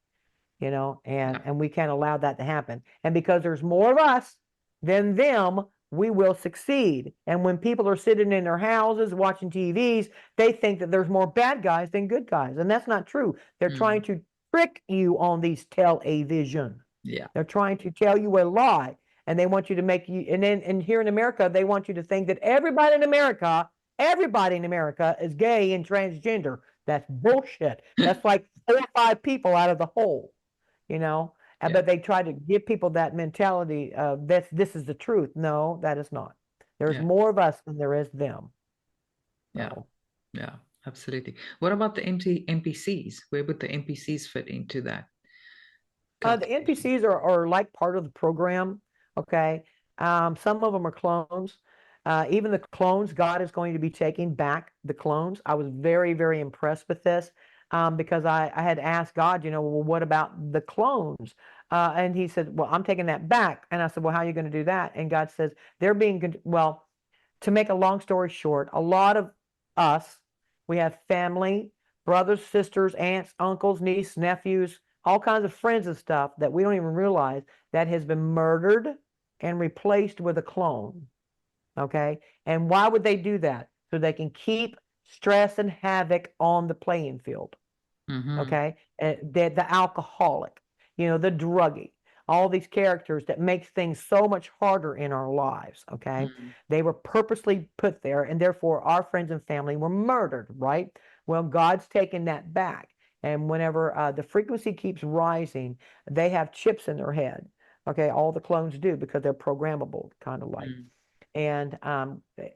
you know, Yeah. and we can't allow that to happen. And because there's more of us than them, we will succeed. And when people are sitting in their houses watching TVs, they think that there's more bad guys than good guys. And that's not true. They're trying to trick you on these television. Yeah. They're trying to tell you a lie. And they want you to make you, and then, and here in America, they want you to think that everybody in America is gay and transgender. That's bullshit. That's like 4 or 5 people out of the whole, you know. Yeah. But they try to give people that mentality of this is the truth. No, that is not. There's Yeah. more of us than there is them. Yeah. So, Yeah. Absolutely. What about the NPCs? Where would the NPCs fit into that the calculation? NPCs are like part of the program. Okay. Some of them are clones. Even the clones, God is going to be taking back the clones. I was very, very impressed with this because I had asked God, you know, well, what about the clones? And he said, well, I'm taking that back. And I said, well, how are you going to do that? And God says, they're being, well, to make a long story short, a lot of us, we have family, brothers, sisters, aunts, uncles, nieces, nephews, all kinds of friends and stuff that we don't even realize that has been murdered and replaced with a clone. Okay. And why would they do that? So they can keep stress and havoc on the playing field. Okay. The alcoholic, you know, the druggie, all these characters that makes things so much harder in our lives. Okay. They were purposely put there, and therefore our friends and family were murdered, right? Well, God's taken that back. And whenever the frequency keeps rising, they have chips in their head. Okay. All the clones do because they're programmable, kind of like. And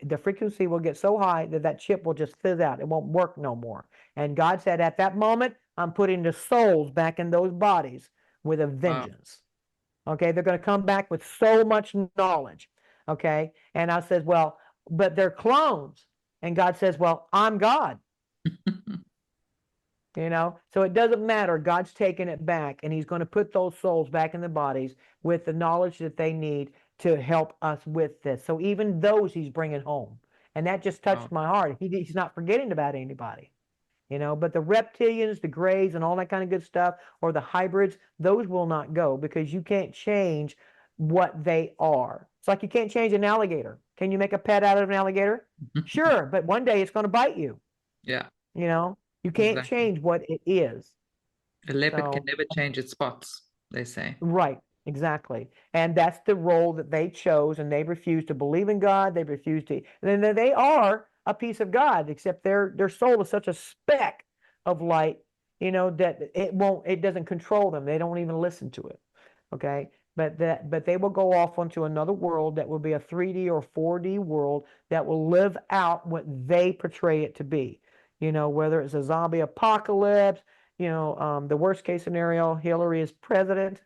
the frequency will get so high that that chip will just fizz out. It won't work no more. And God said, at that moment, I'm putting the souls back in those bodies with a Wow. vengeance. Okay, they're going to come back with so much knowledge. Okay, and I said, well, but they're clones. And God says, well, I'm God. You know, so it doesn't matter. God's taking it back, and He's going to put those souls back in the bodies with the knowledge that they need to help us with this. So even those He's bringing home, and that just Wow. touched my heart. He's not forgetting about anybody. You know, but the reptilians, the grays, and all that kind of good stuff, or the hybrids, those will not go because you can't change what they are. It's like you can't change an alligator. Can you make a pet out of an alligator? Sure, but one day it's going to bite you. Yeah. You know, you can't Exactly. change what it is. A leopard can So, never change its spots, they say. right, exactly. And that's the role that they chose, and they refuse to believe in God. They refuse to, and then they are a piece of God, except their soul is such a speck of light, you know, that it doesn't control them. They don't even listen to it. Okay. But they will go off onto another world that will be a 3D or 4D world that will live out what they portray it to be. You know, whether it's a zombie apocalypse, you know, the worst case scenario, Hillary is president.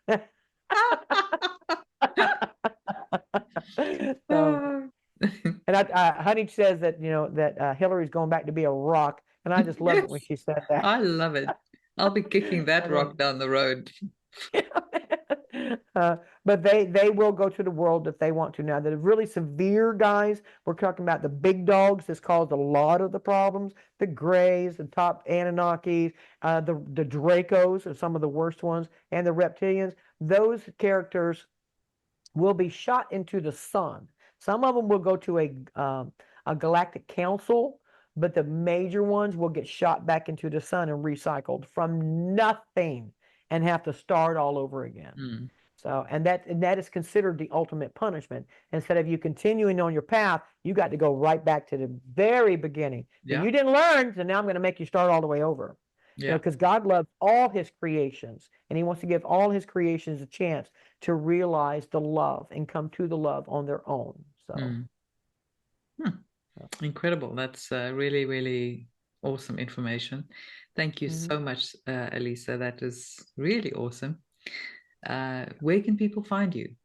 So, Ah. and Honey says that, you know, that Hillary's going back to be a rock, and I just love it when Yes, she said that. I love it. I'll be kicking I that love rock down the road. it. But they will go to the world if they want to. Now, the really severe guys, we're talking about the big dogs that's caused a lot of the problems. The Greys, the top Anunnakis, the Dracos are some of the worst ones, and the reptilians. Those characters will be shot into the sun. Some of them will go to a galactic council, but the major ones will get shot back into the sun and recycled from nothing and have to start all over again. So, and that is considered the ultimate punishment. Instead of you continuing on your path, you got to go right back to the very beginning. And Yeah. you didn't learn, so now I'm going to make you start all the way over. You know, Yeah. because God loves all His creations, and He wants to give all His creations a chance to realize the love and come to the love on their own. So, Hmm. Incredible. That's really, really awesome information. Thank you Mhm. so much, Alisa. That is really awesome. Where can people find you?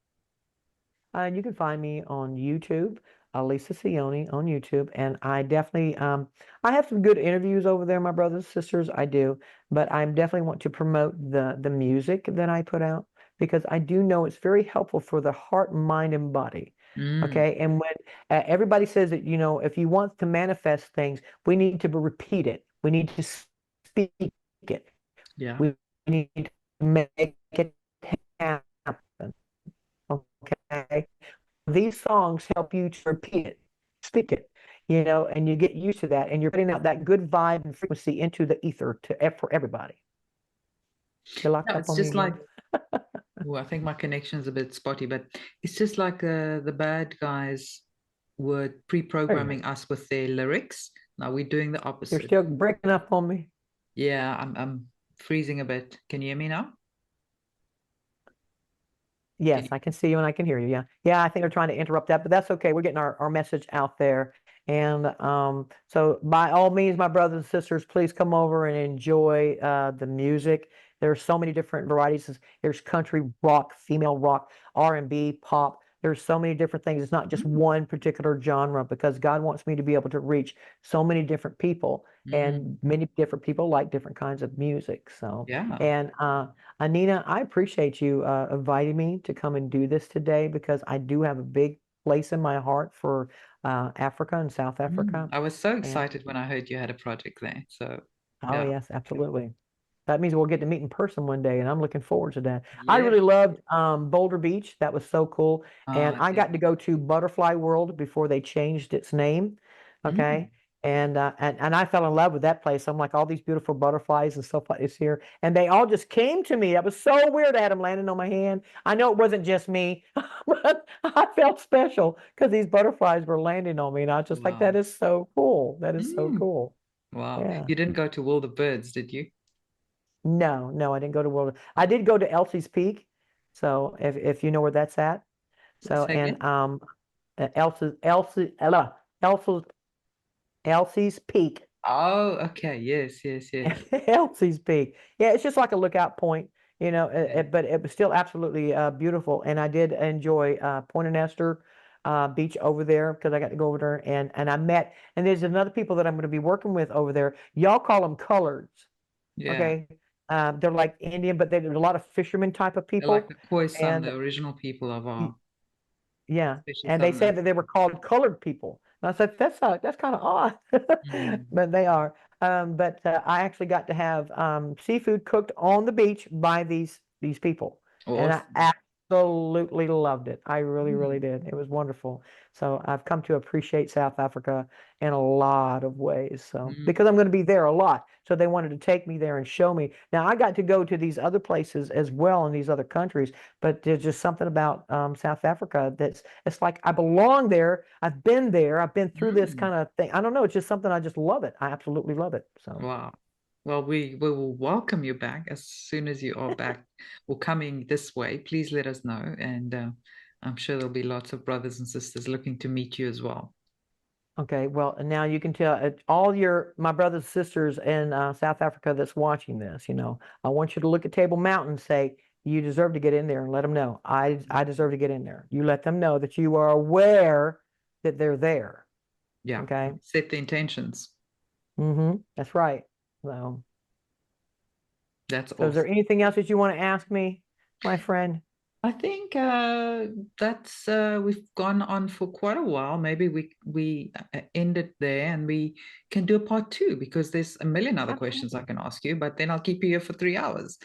You can find me on YouTube, Alisa Saoni on YouTube, and I definitely I have some good interviews over there, my brothers and sisters. I do, but I definitely want to promote the music that I put out because I do know it's very helpful for the heart, mind, and body. Mm, Okay, and when everybody says that, if you want to manifest things, we need to repeat it. We need to speak it. yeah. We need to make it happen. Okay. These songs help you to repeat it, speak it, and you get used to that, and you're putting out that good vibe and frequency into the ether for everybody. You're locked No, up it's on me just like, again. well, I think my connection's a bit spotty, but it's just like the bad guys were There you go. pre-programming us with their lyrics. Now we're doing the You're opposite. still breaking up on me. Yeah, I'm freezing a bit. Can you hear me now? Can Yes, you? I can see you and I can hear you. Yeah. Yeah, I think they're trying to interrupt that, but that's okay. We're getting our message out there. And so by all means, my brothers and sisters, please come over and enjoy the music. There's so many different varieties. There's country, rock, female rock, R&B, pop. There's so many different things. It's not just Mm, one particular genre because God wants me to be able to reach so many different people, mm, and many different people like different kinds of music. So, yeah. and Anina, I appreciate you inviting me to come and do this today because I do have a big place in my heart for Africa and South Mm. Africa. I was so And excited when I heard you had a project there. So, oh, yeah. yes, absolutely. That means we'll get to meet in person one day, and I'm looking forward to that. I Yeah. really loved Boulder Beach. That was so cool. And I Yeah. got to go to Butterfly World before they changed its name. Mm. Okay. And I fell in love with that place. I'm like, all these beautiful butterflies and stuff like this here. And they all just came to me. That was so weird. I had them landing on my hand. I know it wasn't just me, but I felt special because these butterflies were landing on me. And I was just like, that Wow. is so cool. That is so Mm. cool. Wow. Yeah. You didn't go to World of Birds, did you? No, no, I didn't go to World. I did go to Elsie's Peak, so if you know where that's at. So Say and again? Elsie's Elsie's Peak. Oh, okay. Yes, yes, yes. Elsie's Peak. Yeah, it's just like a lookout point, Yeah. but it was still absolutely beautiful. And I did enjoy Point of Nestor beach over there because I got to go over there and I met, and there's another people that I'm going to be working with over there. Y'all call them coloreds. Yeah. Okay. They're like Indian, but there's a lot of fishermen type of They're like people. the Khoisan, And the original people of our, yeah, especially and they Southern said that they Africa. were called colored people. And I said, that's kind of odd, Mm. but they are. But I actually got to have seafood cooked on the beach by these people, and I Awesome. absolutely loved it. I really, really Mm. did. It was wonderful. So I've come to appreciate South Africa in a lot of ways. So Mm. because I'm going to be there a lot, so they wanted to take me there and show me. Now I got to go to these other places as well in these other countries, but there's just something about South Africa that's it's like I belong there. I've been there. I've been through this Mm. kind of thing. I don't know. It's just something I just love it. I absolutely love it. So Wow. Well, we will welcome you back as soon as you are back or coming this way. Please let us know. And I'm sure there'll be lots of brothers and sisters looking to meet you as well. okay, well, and now you can tell all my brothers and sisters in South Africa that's watching this. I want you to look at Table Mountain and say you deserve to get in there and let them know I deserve to get in there. You let them know that you are aware that they're there. Yeah. Okay. Set the intentions. That's right. So. That's So is there awesome. anything else that you want to ask me, my friend? I think that's we've gone on for quite a while. Maybe we end it there and we can do a part two because there's a million other questions I Absolutely. can ask you, but then I'll keep you here for 3 hours.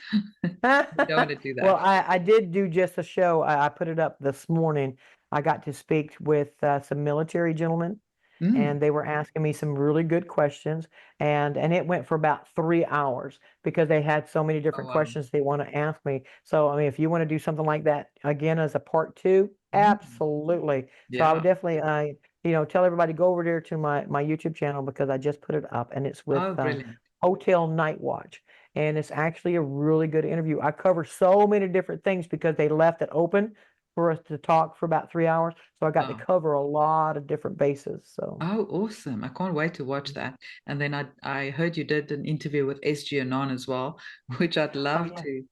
We don't want to do Well, that. I did do just a show. I put it up this morning. I got to speak with some military gentlemen, Mm. and they were asking me some really good questions, and it went for about 3 hours because they had so many Oh different wow. questions they want to ask me. So I mean, if you want to do something like that again as a part two, Mm. absolutely. So I would Yeah. definitely tell everybody go over there to my YouTube channel because I just put it up, and it's with Oh, brilliant. Hotel Night Watch. And it's actually a really good interview. I cover so many different things because they left it open for us to talk for about 3 hours. So I got to Oh. cover a lot of different bases. So Oh, awesome. I can't wait to watch that. And then I heard you did an interview with SG Anon as well, which I'd oh love yeah. to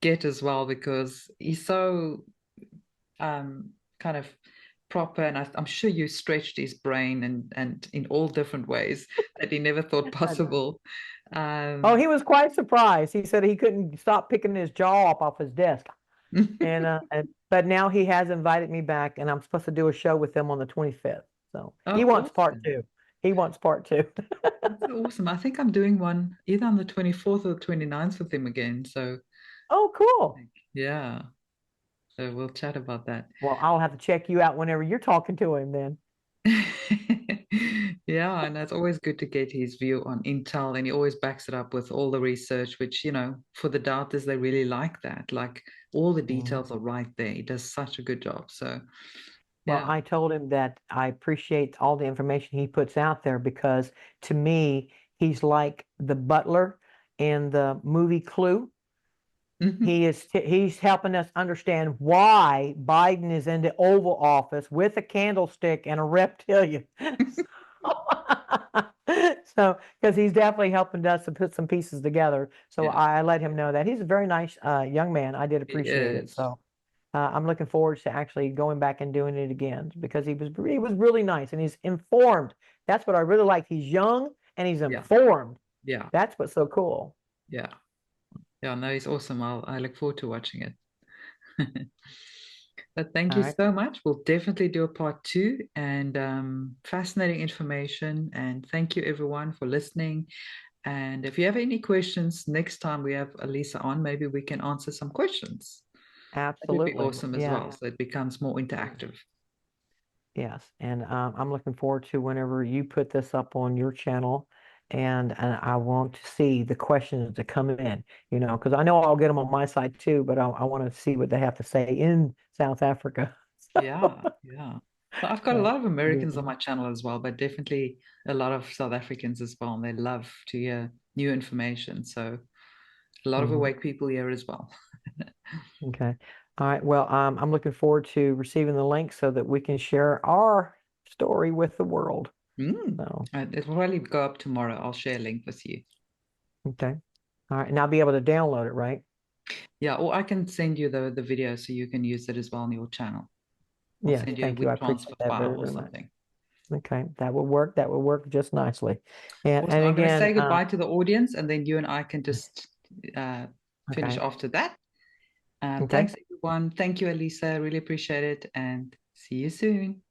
get as well because he's so kind of proper, and I'm sure you stretched his brain and in all different ways that he never thought possible. Oh, Um, he was quite surprised. He said he couldn't stop picking his jaw up off his desk. And but now he has invited me back, and I'm supposed to do a show with him on the 25th. So he oh, wants part awesome. two. He wants part two. That's so awesome. I think I'm doing one either on the 24th or the 29th with him again. So Oh, cool. yeah, so we'll chat about that. Well, I'll have to check you out whenever you're talking to him then. Yeah, and it's always good to get his view on Intel, and he always backs it up with all the research, which, for the doubters, they really like that. Like all the Mhm. details are right there. He does such a good job. So, Well, yeah. I told him that I appreciate all the information he puts out there because to me, he's like the butler in the movie Clue. Mhm. He's helping us understand why Biden is in the Oval Office with a candlestick and a reptilian. So, because he's definitely helping us to put some pieces together. So Yeah, I let him know that he's a very nice young man. I did he appreciate it. is. So I'm looking forward to actually going back and doing it again because he was really nice and he's informed. That's what I really like. He's young and he's Yeah, informed. yeah, That's what's so cool. yeah. Yeah, no, he's awesome. I look forward to watching it. But thank All you right. so much. We'll definitely do a part two, and fascinating information. And thank you everyone for listening. And if you have any questions, next time we have Alisa on, maybe we can answer some questions. That would be Absolutely. awesome as Yeah. well. So it becomes more interactive. Yes, and I'm looking forward to whenever you put this up on your channel, and I want to see the questions that come in, because I know I'll get them on my side too, but I want to see what they have to say in South Africa. Yeah, yeah. So I've got a So, lot of yeah. Americans on my channel as well, but definitely a lot of South Africans as well. And they love to hear new information. So a lot of Mhm. awake people here as well. Okay. All right. Well, I'm looking forward to receiving the link so that we can share our story with the world. Mm. So, It'll probably go up tomorrow. I'll share a link with you. okay. All right, and I'll be able to download it, right? Yeah, or I can send you the video so you can use it as well on your channel. I'll Yes, send you a thank you. I WeTransfer appreciate that file very, or very much. something. Okay, that will work. That will work just nicely. And Awesome. and I'm going to again, say goodbye to the audience, and then you and I can just uh, finish okay, after that. okay. Thanks, everyone. Thank you, Alisa. Really appreciate it, and see you soon.